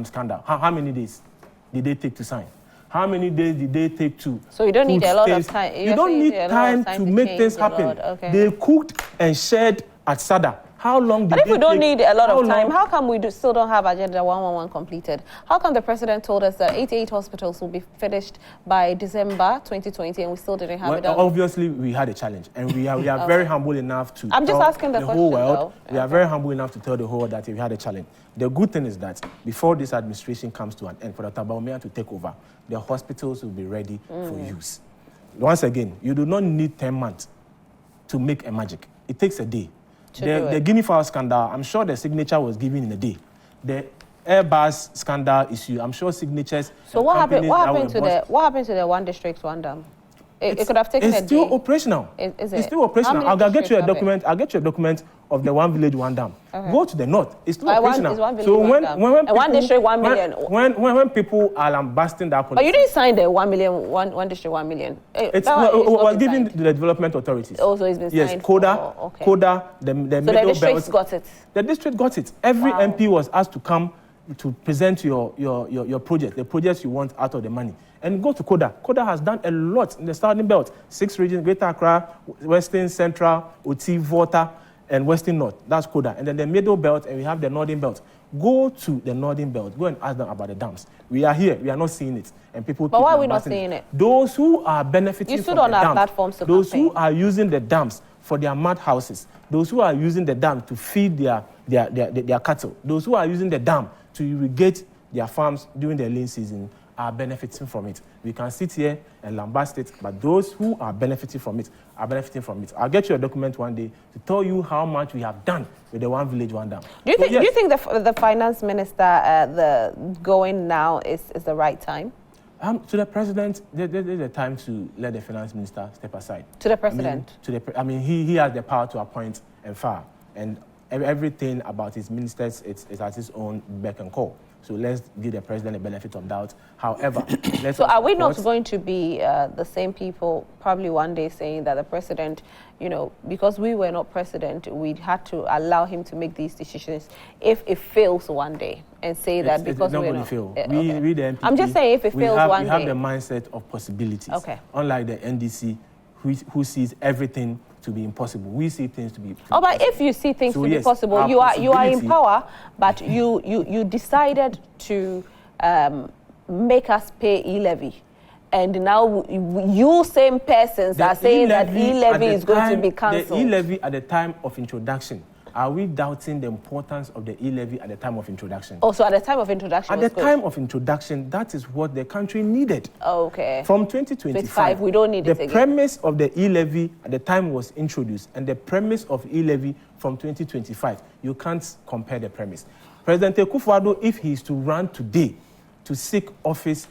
scandal? How many days did they take to sign? How many days did they take to? So you don't need a lot of time. You don't need time to make things happen. Okay. They cooked and shared at SADA. How long did But if we don't need a lot of time, long? how come we still don't have Agenda 111 completed? How come the president told us that 88 hospitals will be finished by December 2020 and we still didn't have it done? Obviously, we had a challenge, and we are okay. Very humble enough to I'm just asking the question, whole world. Though. We are very humble enough to tell the whole world that we had a challenge. The good thing is that before this administration comes to an end, for Dr. Bawumia to take over, the hospitals will be ready for use. Once again, you do not need 10 months to make a magic. It takes a day. The Guinea fowl scandal, I'm sure the signature was given in a day. The Airbus scandal issue, I'm sure signatures. So what happened to the one district, one dam? It could have taken a day. It's still operational. Is it? It's still operational. I'll get you a document. I'll get you a document of the one village, one dam. Okay. Go to the north. It's still operational. One district, 1 million. When people are lambasting that policy. But you didn't sign the 1 million, one district, 1 million. It was given to the development authorities. Also, it's been signed. Yes, CODA, the middle belt. So the district got it. The district got it. Every MP was asked to come to present your project, the projects you want out of the money. And go to CODA. CODA has done a lot in the Southern Belt. 6 regions, Greater Accra, Western, Central, Oti, Volta, and Western North. That's CODA. And then the Middle Belt, and we have the Northern Belt. Go to the Northern Belt. Go and ask them about the dams. We are here. We are not seeing it. And people. But why are we not seeing it? Those who are benefiting from the dams. You stood on our platforms to those who are using the dams for their mud houses. Those who are using the dam to feed their cattle. Those who are using the dam to irrigate their farms during the lean season are benefiting from it. We can sit here and lambast it, but those who are benefiting from it are benefiting from it. I'll get you a document one day to tell you how much we have done with the one village, one dam. Do you think the finance minister, the going now is the right time? To the president, there's a time to let the finance minister step aside. To the president? He has the power to appoint and fire. And everything about his ministers is at his own beck and call. So let's give the president the benefit of doubt. However, so are we not going to be the same people probably one day saying that the president, you know, because we were not president, we had to allow him to make these decisions if it fails one day and say that because we're not fail. We the NPP, I'm just saying if it fails one day. We have the mindset of possibilities. Okay. Unlike the NDC, who sees everything to be impossible. We see things to be but if you see things to be possible, you are in power, but you decided to make us pay e-levy. And now you same persons are saying that e-levy is going to be cancelled. The e-levy at the time of introduction, are we doubting the importance of the e-levy at the time of introduction? Oh, so at the time of introduction At the time of introduction, that is what the country needed. Okay. From 2025, we don't need it again. The premise of the e-levy at the time was introduced, and the premise of e-levy from 2025, you can't compare the premise. President Akufo-Addo, if he is to run today to seek office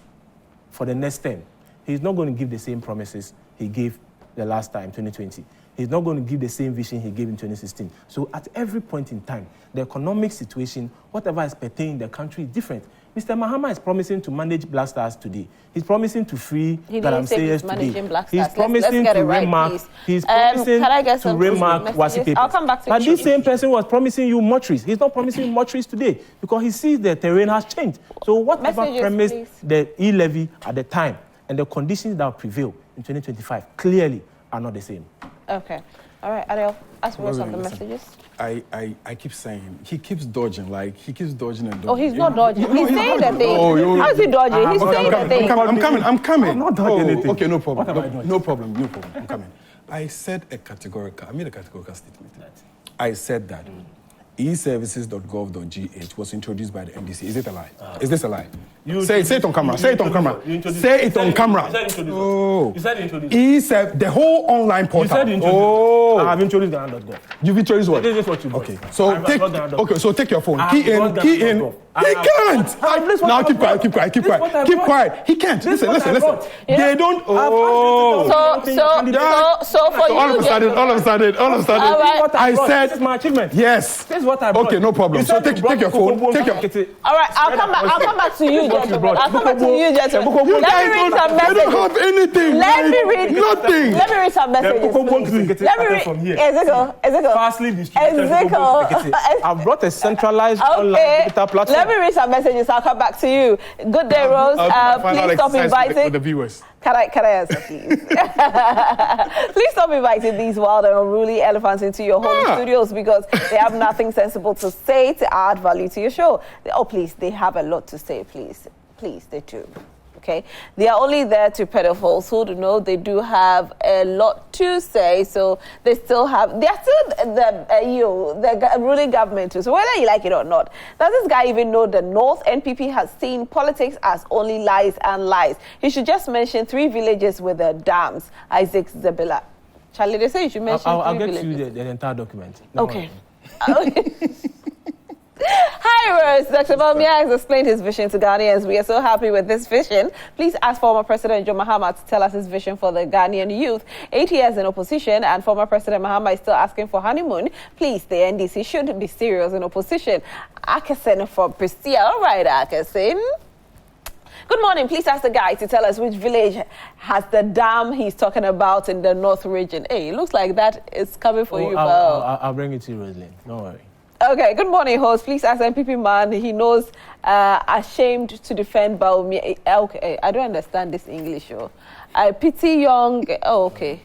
for the next term, he's not going to give the same promises he gave the last time, 2020. He's not going to give the same vision he gave in 2016. So at every point in time, the economic situation, whatever is pertaining the country is different. Mr. Mahama is promising to manage Black Stars today. He's promising to free Galamseyers today. He's promising to remark. He's promising to remark Wasi papers. I'll come back to you. But this same person was promising you mortuaries. He's not promising mortuaries today because he sees the terrain has changed. So whatever premise the e-levy at the time and the conditions that prevail in 2025 clearly are not the same. Okay. All right, Adel, ask for some of the messages. I keep saying, he keeps dodging and dodging. Oh, he's not dodging. He's saying the thing. How is he dodging? He's saying the thing. I'm coming. I'm not dodging anything. Okay, no problem. No problem. I'm coming. I made a categorical statement. I said that eservices.gov.gh was introduced by the NDC. Is it a lie? Is this a lie? Say it on camera. Say it on camera. Say it on camera. You said introduced. The whole online portal. You said introduced. I have introduced Ghana.gov. You've introduced what? This is what you bought. Okay. So take your phone. Key in. He can't. Now keep quiet. He can't. Listen. They don't. So for you. All of a sudden. I said. This is my achievement. Yes. This is what I brought. Okay, no problem. So take your phone. All right, I'll come back to you, gentlemen. Let me read some messages. They don't have anything. Nothing. Let me read some messages. Let me read. Ezekiel. I've brought a centralized online digital platform. Let me read some messages. I'll come back to you. Good day, Rose. Please stop inviting the viewers. Can I answer, please? Please stop inviting these wild and unruly elephants into your home studios because they have nothing sensible to say to add value to your show. Oh, please, they have a lot to say, please. Please, they do. Okay? They are only there to peddle falsehood. No, they do have a lot to say, so they are still the ruling government too. So whether you like it or not, does this guy even know the North NPP has seen politics as only lies and lies? He should just mention 3 villages with the dams. Isaac Zabila. Charlie, they say you should mention I'll 3 get villages. you the entire document. Okay. Hi, Rose. Dr. Bawumia has explained his vision to Ghanaians. We are so happy with this vision. Please ask former President John Mahama to tell us his vision for the Ghanaian youth. 8 years in opposition, and former President Mahama is still asking for honeymoon. Please, the NDC should be serious in opposition. Akasen from Pristia. All right, Akasen. Good morning. Please ask the guy to tell us which village has the dam he's talking about in the North region. Hey, it looks like that is coming for you. I'll bring it to you, Rosalind. Don't worry. Okay, good morning, host. Please ask NPP man. He knows ashamed to defend Bawumia. Okay, I don't understand this English. I pity young. Oh, okay.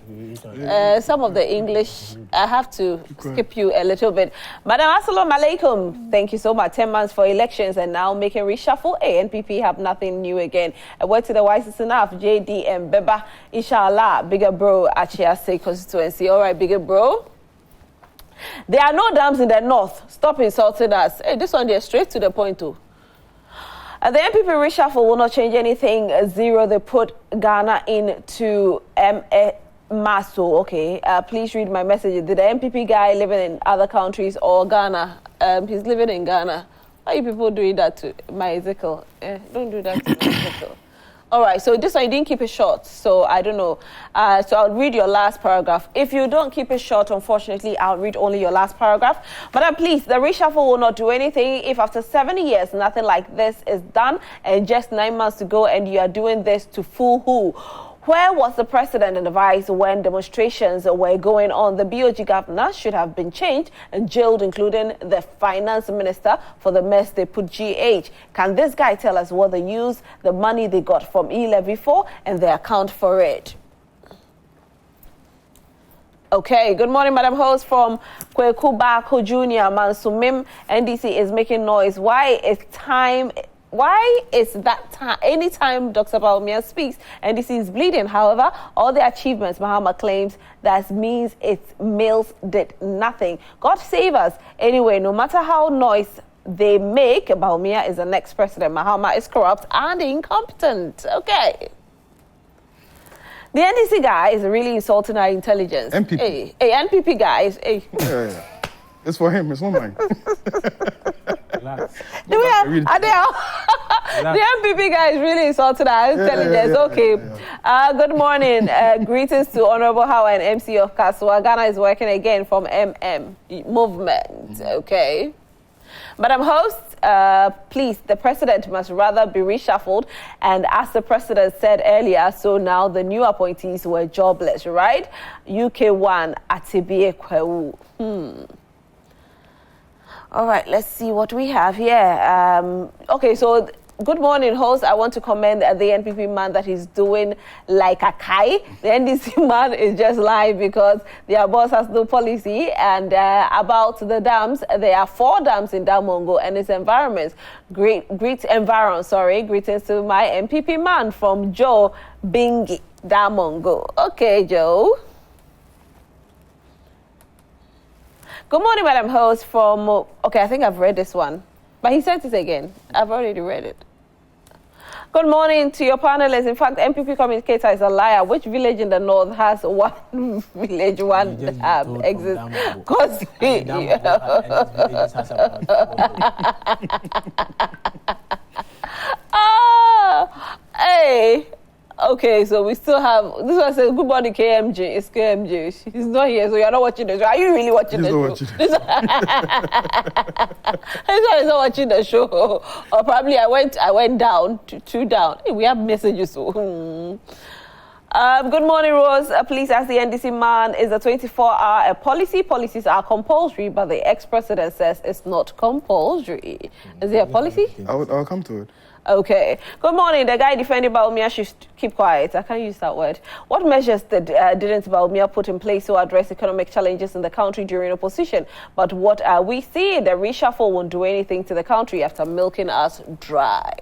Some of the English, I have to skip you a little bit. Madam, assalamu alaikum. Thank you so much. 10 months for elections and now making reshuffle. NPP have nothing new again. A word to the wisest enough. JDM Beba, inshallah. Bigger bro, Achiase constituency. All right, bigger bro. There are no dams in the north. Stop insulting us. Hey, this one there straight to the point too. The NPP reshuffle will not change anything. 0, they put Ghana into Maso. Okay, please read my message. Did the NPP guy living in other countries or Ghana? He's living in Ghana. Why are you people doing that to my Ezekiel? Don't do that to my Ezekiel. All right, so this one you didn't keep it short, so I don't know. So I'll read your last paragraph. If you don't keep it short, unfortunately, I'll read only your last paragraph. But please, the reshuffle will not do anything if after 7 years nothing like this is done and just 9 months to go and you are doing this to fool who? Where was the president and the vice when demonstrations were going on? The BOG governor should have been changed and jailed, including the finance minister, for the mess they put GH. Can this guy tell us what they used the money they got from e-levy for and they account for it? Okay, good morning, Madam Host from Kweku Bako Jr. Mansumim. NDC is making noise. Why is that time, anytime Dr. Bawumia speaks, NDC is bleeding? However, all the achievements Mahama claims that means its mills did nothing. God save us. Anyway, no matter how noise they make, Bawumia is the next president. Mahama is corrupt and incompetent. Okay. The NDC guy is really insulting our intelligence. NPP. Hey, NPP guys. Hey. Yeah. It's for him, it's not mine. Do we have Adel? The NPP guy is really insulting our intelligence. Okay. Good morning. Greetings to Honorable Howard and MC of Kaswa. Ghana is working again from MM movement. Okay. Madam Host, please, the president must rather be reshuffled. And as the president said earlier, so now the new appointees were jobless, right? UK1 Atibie Kwewu. All right, let's see what we have here. Okay, so good morning, host. I want to commend the NPP man that he's doing like a kai. The NDC man is just lying because their boss has no policy. And about the dams, there are 4 dams in Damongo and its environments. Great environment, sorry. Greetings to my NPP man from Joe Bingi, Damongo. Okay, Joe. Good morning, Madam Host from... Okay, I think I've read this one. But he sent it again. I've already read it. Good morning to your panelists. In fact, NPP Communicator is a liar. Which village in the north has one village, one exist? Because... Hey... Okay, so we still have, this one says, good morning, KMJ. It's KMJ. She's not here, so you're not watching the show. Are you really watching the show? This one is not watching the show. Or probably I went down, two down. Hey, we have messages. So. Good morning, Rose. Please ask the NDC man, is the 24-hour a policy? Policies are compulsory, but the ex-president says it's not compulsory. Is there a policy? I'll come to it. Okay. Good morning. The guy defending Bawumia should keep quiet. I can't use that word. What measures didn't Bawumia put in place to address economic challenges in the country during opposition? But what are we seeing? The reshuffle won't do anything to the country after milking us dry.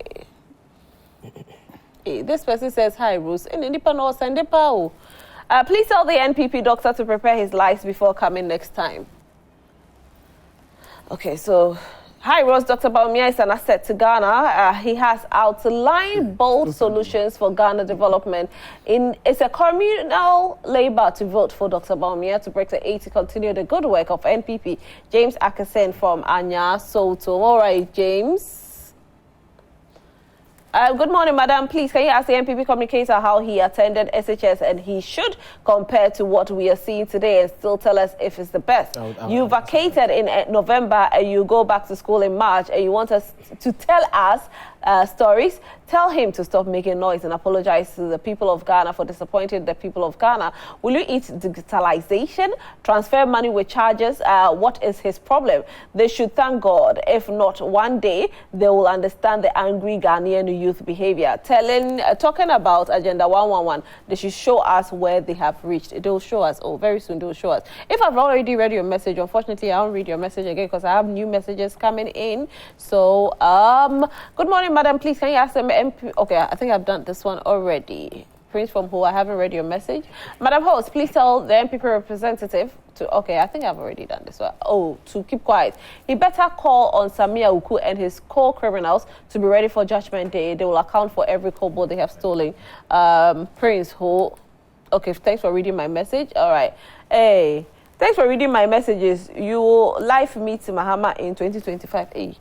Hey, this person says, hi, Bruce. Please tell the NPP doctor to prepare his lies before coming next time. Okay, so... Hi, Rose. Dr. Bawumia is an asset to Ghana. He has outlined bold solutions for Ghana development. It's a communal labor to vote for Dr. Bawumia to break the 8 to continue the good work of NPP. James Akasen from Anya Soto. All right, James. Good morning, madam. Please, can you ask the NPP communicator how he attended SHS and he should compare to what we are seeing today and still tell us if it's the best? You vacated in November and you go back to school in March and you want us to tell us stories. Tell him to stop making noise and apologize to the people of Ghana for disappointing the people of Ghana. Will you eat digitalization? Transfer money with charges? What is his problem? They should thank God. If not, one day they will understand the angry Ghanaian youth behavior. Talking about Agenda 111, they should show us where they have reached. They will show us. Oh, very soon they will show us. If I've already read your message, unfortunately, I won't read your message again because I have new messages coming in. So, good morning, madam. Please, can you ask them? Okay, I think I've done this one already. Prince from who? I haven't read your message. Madam Host, please tell the NPP representative to... Okay, I think I've already done this one. Oh, to keep quiet. He better call on Samia Uku and his co-criminals to be ready for Judgment Day. They will account for every kobo they have stolen. Prince who... Okay, thanks for reading my message. All right. Hey, thanks for reading my messages. You will live meet Mahama in 2025. Hey.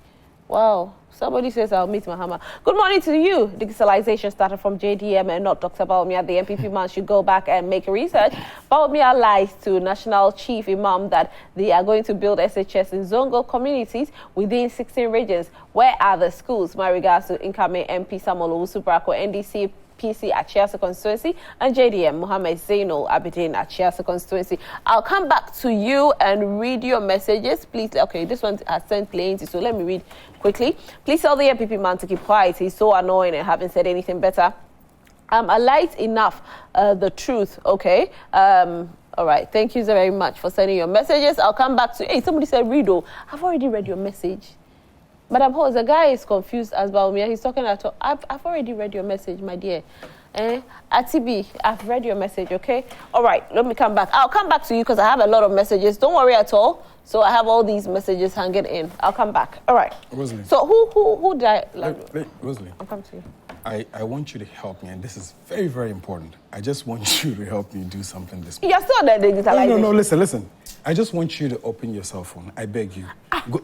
Wow, Somebody says I'll meet Mahama. Good morning to you. Digitalization started from JDM and not Dr. Bawumia. The NPP man should go back and make research. Bawumia lies to National Chief Imam that they are going to build SHS in Zongo communities within 16 regions. Where are the schools? My regards to incoming MP Samuel Owusu-Brako, NDC PC at Chiasa constituency, and JDM Mohammed Zainul Abidin at Chiasa constituency. I'll come back to you and read your messages. Please, okay, this one has sent plenty, so let me read quickly. Please tell the NPP man to keep quiet. He's so annoying and haven't said anything better. I liked enough the truth, okay? All right, thank you very much for sending your messages. I'll come back to you. Hey, somebody said, Rido, I've already read your message. Madam Hose, the guy is confused as Bawumia. He's talking at all. I've already read your message, my dear. Atibi, I've read your message, okay? All right, let me come back. I'll come back to you because I have a lot of messages. Don't worry at all. So I have all these messages hanging in. I'll come back. All right. Rosalie. So who died? Rosalie. I'll come to you. I want you to help me, and this is very, very important. I just want you to help me do something this morning. You're still on the digitalization. No, listen. I just want you to open your cell phone. I beg you.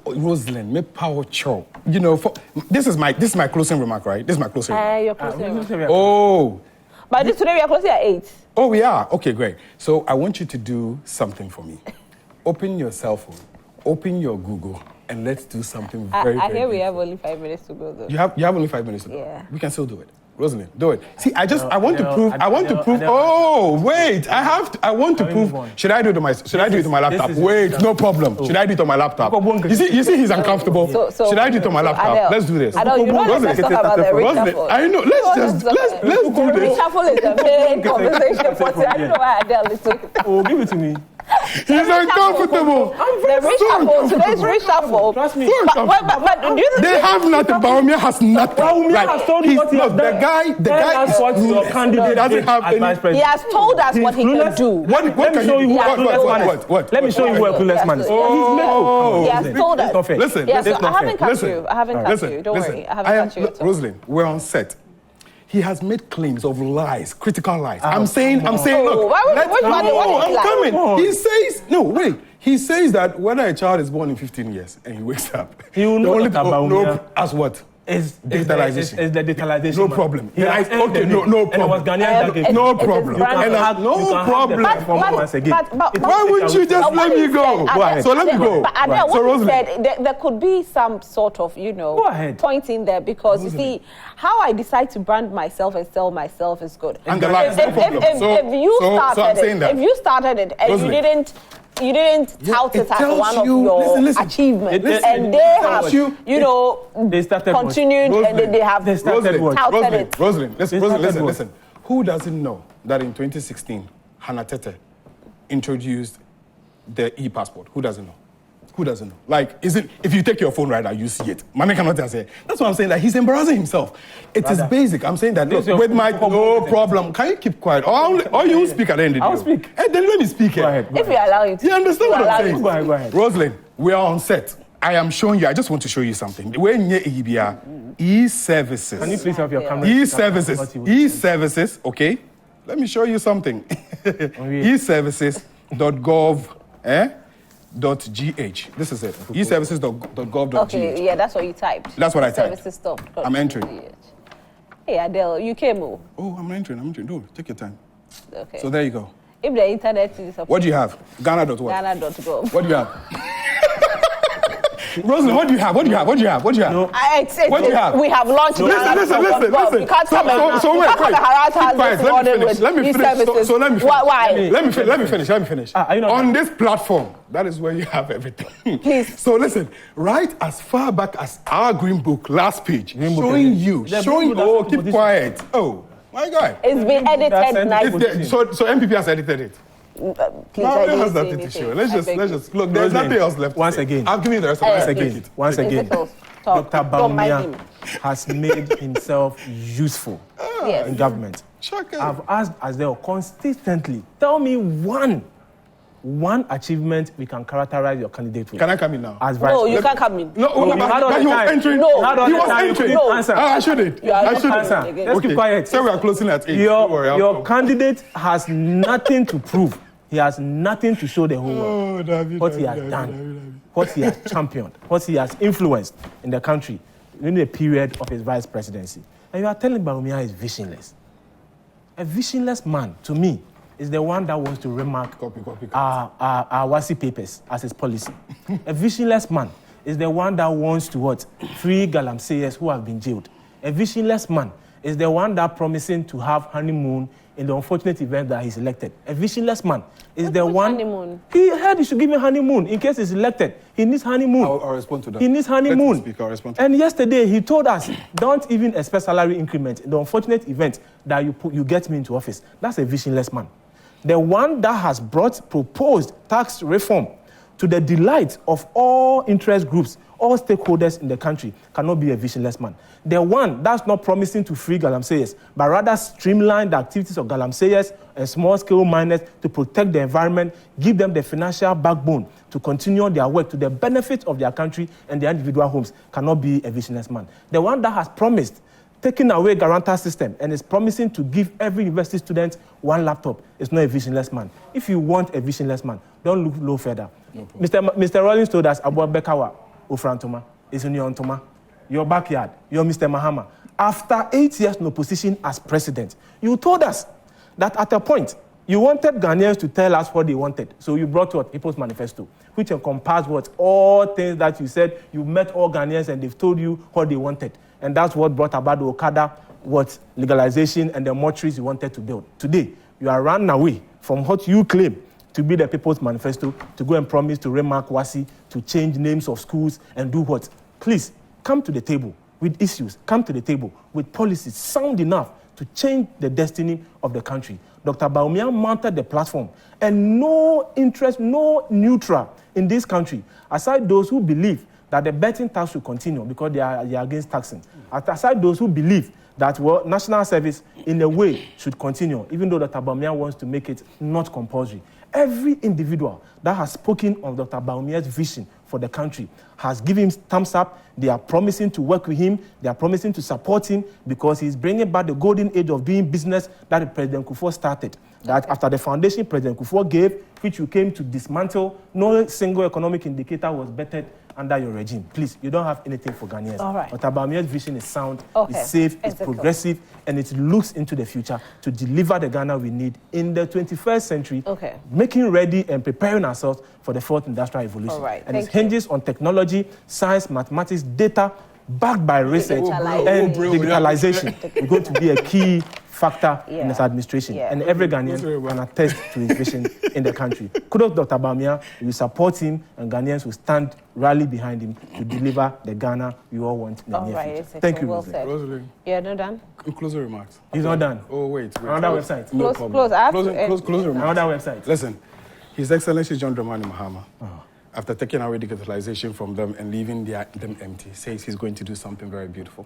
Rosalind, make power chow. You know, this is my closing remark, right? This is my closing remark. Your closing Oh. But today we are closing at 8. Oh, we are? Okay, great. So I want you to do something for me. Open your cell phone, open your Google, and let's do something very, I very hear we beautiful. have only 5 minutes to go, though. You have only 5 minutes to go. Yeah. We can still do it. Rosalind, do it. See, I want to prove. Oh, wait. I want to prove. Should I do it on my laptop? Wait, no problem. Should I do it on my laptop? You see he's uncomfortable. Should I do it on my laptop? Adel, Let's do this. Adel, you know, let's talk about the reshuffle. I know. Let's do this. Reshuffle is the main conversation for today. I don't know why Adel is talking. Oh, give it to me. He's uncomfortable. The reshuffle, today's reshuffle. Trust me. But do you They have nothing. Bawumia has nothing. Bawumia has told you what he has done. The guy is what your candidate doesn't have any. He has told us what he can do. What can you do? What? Let me show you who a clueless man is. He has told us. Listen. I haven't cut you. I haven't cut you. Don't worry. I haven't cut you at all. Rosalind, we're on set. He has made claims of lies, critical lies. I'm saying, look. I'm coming. He says, no, wait. He says that whether a child is born in 15 years and he wakes up, he will know no, as what? Is digitalization. Is the digitalization. No problem. No problem. No problem. But why wouldn't you just let me go? So let me go. But Adel, what he said, there could be some sort of, point in there because, you see, how I decide to brand myself and sell myself is good. And If you started it and you didn't tout it as one of your achievements, and they have, continued and they have touted it. Rosalind, listen. Who doesn't know that in 2016, Hannah Tete introduced the e-passport? Who doesn't know? Like, if you take your phone right now, you see it. Mami cannot say. That's what I'm saying. Like, he's embarrassing himself. It is basic. I'm saying that, look, with my no problem. Can you keep quiet? Or you speak at the end of the day. I'll speak. Hey, then let me speak. Go ahead. If you allow it. You understand what I'm saying? Go ahead. Rosalind, we are on set. I am showing you. I just want to show you something. E-services. Can you please have your camera? E-services, okay? Let me show you something. E-services.gov, .gh. This is it. eServices.gov.gh. Okay, yeah, that's what you typed. That's what I typed. Services.gov.gh. I'm entering. Hey, Adel, you came. Oh, I'm entering. No, take your time. Okay. So there you go. If the internet is up. What do you have? Ghana.what? Ghana.gov. What do you have? Rosalind, what do you have? No. What do you have? What do you have? We have launched Listen. You can't come Let me finish. So let me finish. Why? Let me finish. On this platform, that is where you have everything. Please. So listen, right as far back as our Green Book last page, keep quiet. Oh, my God. It's been edited nicely. So NPP has edited it. Please, has nothing to show. Let's just look. There's nothing else left. Once again, I'll give you the rest of it. Once again, Dr. Bawumia has made himself useful in government. I've asked Adel consistently, tell me one achievement we can characterize your candidate with. Can I come in now? No, you can't come in. He was entering. No, he was entering. No. I shouldn't. Answer. Let's keep quiet. So we are closing at 8. Your candidate has nothing to prove. He has nothing to show the whole world. What he has done, what he has championed, what he has influenced in the country. during the period of his vice presidency. And you are telling Bawumia is visionless. A visionless man, to me, is the one that wants to remark our WASI papers as his policy. A visionless man is the one that wants to what? Free galamseyers who have been jailed. A visionless man is the one that promising to have honeymoon in the unfortunate event that he's elected. A visionless man is the one... honeymoon? He heard he should give him honeymoon in case he's elected. He needs honeymoon. I'll respond to that. He needs honeymoon. Speak, I'll respond to and yesterday he told us, don't even expect salary increment in the unfortunate event that you get me into office. That's a visionless man. The one that has proposed tax reform to the delight of all interest groups, all stakeholders in the country, cannot be a visionless man. The one that's not promising to free galamseyers, but rather streamline the activities of galamseyers and small-scale miners to protect the environment, give them the financial backbone to continue their work to the benefit of their country and their individual homes, cannot be a visionless man. The one that has promised taking away guarantor system and is promising to give every university student one laptop is not a visionless man. If you want a visionless man, don't look no further. No Mr. Rollins told us about Bekawa, Ofrantoma, is in your Ontoma, your backyard, your Mr. Mahama. After 8 years in opposition as president, you told us that at a point, you wanted Ghanaians to tell us what they wanted. So you brought what? People's Manifesto, which encompassed what? All things that you said. You met all Ghanaians and they've told you what they wanted. And that's what brought about the Okada, what legalization and the mortuaries you wanted to build. Today, you are running away from what you claim to be the People's Manifesto, to go and promise to remark WASI, to change names of schools and do what? Please, come to the table with issues. Come to the table with policies sound enough to change the destiny of the country. Dr. Bawumia mounted the platform, and no interest, no neutral in this country, aside those who believe that the betting tax should continue because they are against taxing. Aside those who believe that national service, in a way, should continue, even though Dr. Bawumia wants to make it not compulsory. Every individual that has spoken of Dr. Bawumia's vision for the country has given him thumbs up. They are promising to work with him. They are promising to support him because he's bringing back the golden age of doing business that President Kufuor started. That after the foundation President Kufuor gave, which you came to dismantle, no single economic indicator was bettered under your regime. Please, you don't have anything for Ghanaians. All right. But Bawumia's vision is sound, it's safe, it's progressive, and it looks into the future to deliver the Ghana we need in the 21st century, making ready and preparing ourselves for the fourth industrial revolution. All right. And it hinges on technology, science, mathematics, data, backed by research and digitalization. It's going to be a key factor in his administration. And every Ghanaian can attest to his vision in the country. Kudos Dr. Bawumia. We support him, and Ghanaians will stand, rally behind him to deliver the Ghana we all want in the near future. Thank you. Well said. You're not done? Closing remarks. He's not done. Oh, wait. Another website. No problem. Closing remarks. Another website. Listen, His Excellency John Dramani Mahama, after taking away digitalization from them and leaving them empty, says he's going to do something very beautiful.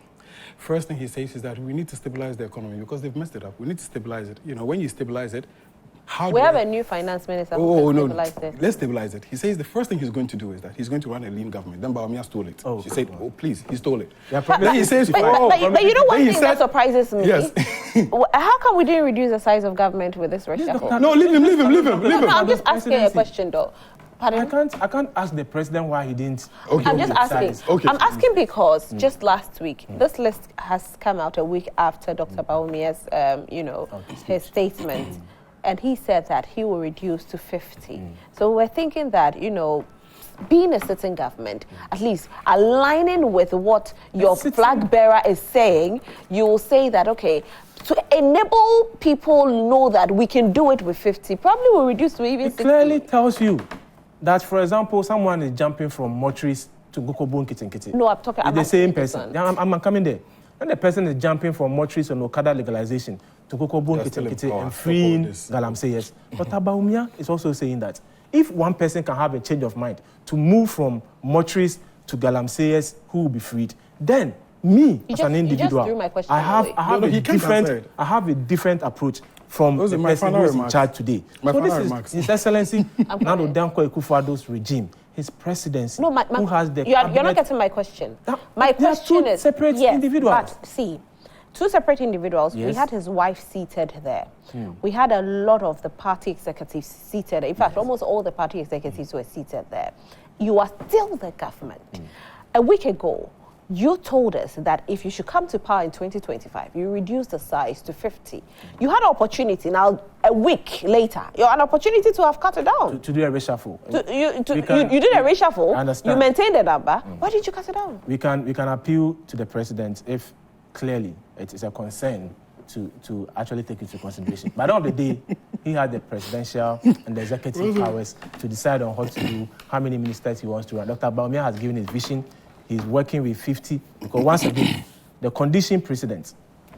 First thing he says is that we need to stabilize the economy because they've messed it up. We need to stabilize it. You know, when you stabilize it, we have a new finance minister who can stabilize it. Let's stabilize it. He says the first thing he's going to do is that he's going to run a lean government. Then Bawumia stole it. She said, oh, please, he stole it. Then he says, but you know one thing that surprises me? Yes. How come we didn't reduce the size of government with this reshuffle? No, leave him. No, I'm just asking a question, though. Pardon? I can't ask the president why he didn't. I'm just asking. I'm asking because just last week, this list has come out a week after Dr. Bawumia's, his statement. And he said that he will reduce to 50. So we're thinking that, being a sitting government, at least aligning with what your flag bearer is saying, you will say that, okay, to enable people know that we can do it with 50, probably we'll reduce to even 60. It clearly tells you that, for example, someone is jumping from mortuaries to Gokobo Nkiti. No, I'm talking about the same person. Yeah, I'm coming there. When the person is jumping from mortuaries on Okada legalization to Gokobo Nkiti and freeing galamseyers, Dr. Bawumia is also saying that if one person can have a change of mind to move from mortuaries to galamseyers who will be freed, then me as an individual, I have a different approach from the person who is in charge today. So this is His Excellency Nana Dankwa Akufo-Addo's regime, his presidency, who has the you're not getting my question. My question is separate individuals. But see, two separate individuals. Yes. We had his wife seated there. We had a lot of the party executives seated. In fact, almost all the party executives were seated there. You are still the government. A week ago, you told us that if you should come to power in 2025, you reduce the size to 50. You had an opportunity. Now, a week later, you had an opportunity to have cut it down. To do a reshuffle. You did a reshuffle. I understand. You maintained the number. Why did you cut it down? We can appeal to the president if clearly it is a concern to actually take into consideration. By the end of the day, he had the presidential and the executive powers to decide on what to do, how many ministers he wants to run. Dr. Bawumia has given his vision. He's working with 50, because once again, the condition precedent,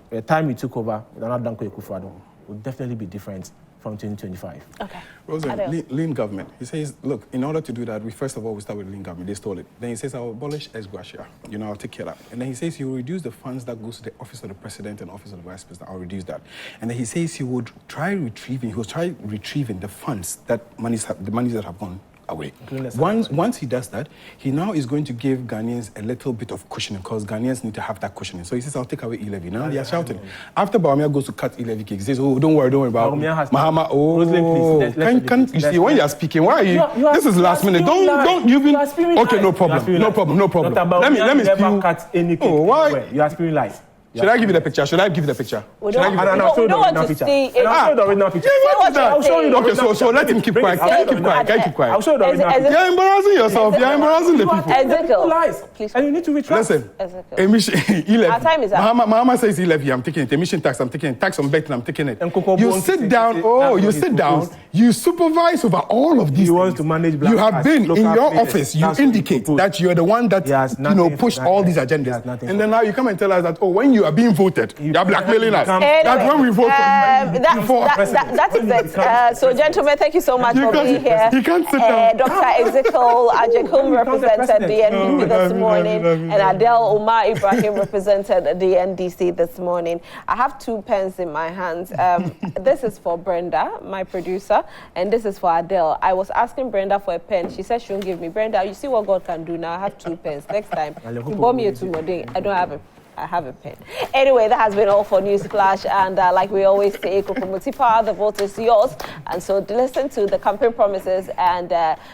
the time we took over, will definitely be different from 2025. Okay. Rosen, lean government. He says, look, in order to do that, we first of all, we start with lean government. They stole it. Then he says, I'll abolish ex gratia. I'll take care of that. And then he says he will reduce the funds that goes to the office of the president and office of the vice president. I'll reduce that. And then he says he will try retrieving the funds the monies that have gone away. Once he does that, he now is going to give Ghanaians a little bit of cushioning, because Ghanaians need to have that cushioning. So he says, I'll take away e-levy. Now they are shouting. After Bawumia goes to cut e-levy cake, he says, oh, don't worry about Mahama. Oh, Roslyn, please, you see, when you are speaking, why are you? This is last minute. Don't you've been okay. No problem. Let me speak. Oh, why? You are speaking lies. Should I give you the picture? We don't want to see it. I'll show you the original picture. I'll show you. Okay, so let him keep quiet. Keep quiet. I'll show you the original picture. You're embarrassing yourself. You're embarrassing the people. Ezekiel, lies. Please. And you need to retract. Listen. Ezekiel. Our time is up. Mahama says e-levy, I'm taking it. Emission tax, I'm taking it. Tax on betting, I'm taking it. You sit down. You sit down. You supervise over all of these things. To manage black. You have been in your office. You indicate that you're the one that pushed all these agendas. And then now you come and tell us that, oh, when you are being voted, you're blackmailing us. That's when we vote that is it. So, gentlemen, thank you so much for being here. You can't sit down. Dr. Ezekiel Agyekum represented the NPP this morning, and Adel Ibrahim represented the NDC this morning. I have 2 pens in my hands. This is for Brenda, my producer, and this is for Adele. I was asking Brenda for a pen. She said she won't give me. Brenda, you see what God can do now. I have 2 pens. Next time, you bought me a 2 more day. I have a pen. Anyway, that has been all for Newsflash. And like we always say, Kukumutipa, the vote is yours. And so listen to the campaign promises and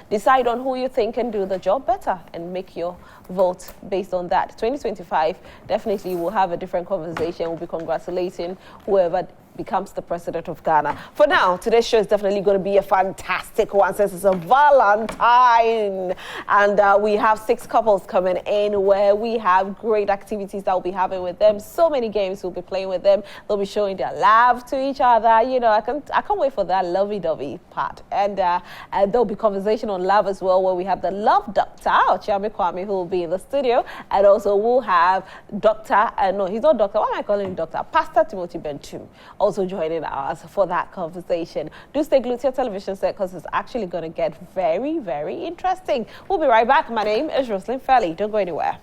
decide on who you think can do the job better and make your vote based on that. 2025, definitely we'll have a different conversation. We'll be congratulating whoever becomes the president of Ghana. For now, today's show is definitely going to be a fantastic one since it's a Valentine. And we have 6 couples coming in where we have great activities that we'll be having with them. So many games we'll be playing with them. They'll be showing their love to each other. I can't wait for that lovey-dovey part. And there'll be conversation on love as well, where we have the love doctor, Chiame Kwame, who will be in the studio. And also we'll have Dr. No, he's not doctor. Why am I calling him doctor? Pastor Timothy Bentum also joining us for that conversation. Do stay glued to your television set, because it's actually going to get very, very interesting. We'll be right back. My name is Roslyn Felly. Don't go anywhere.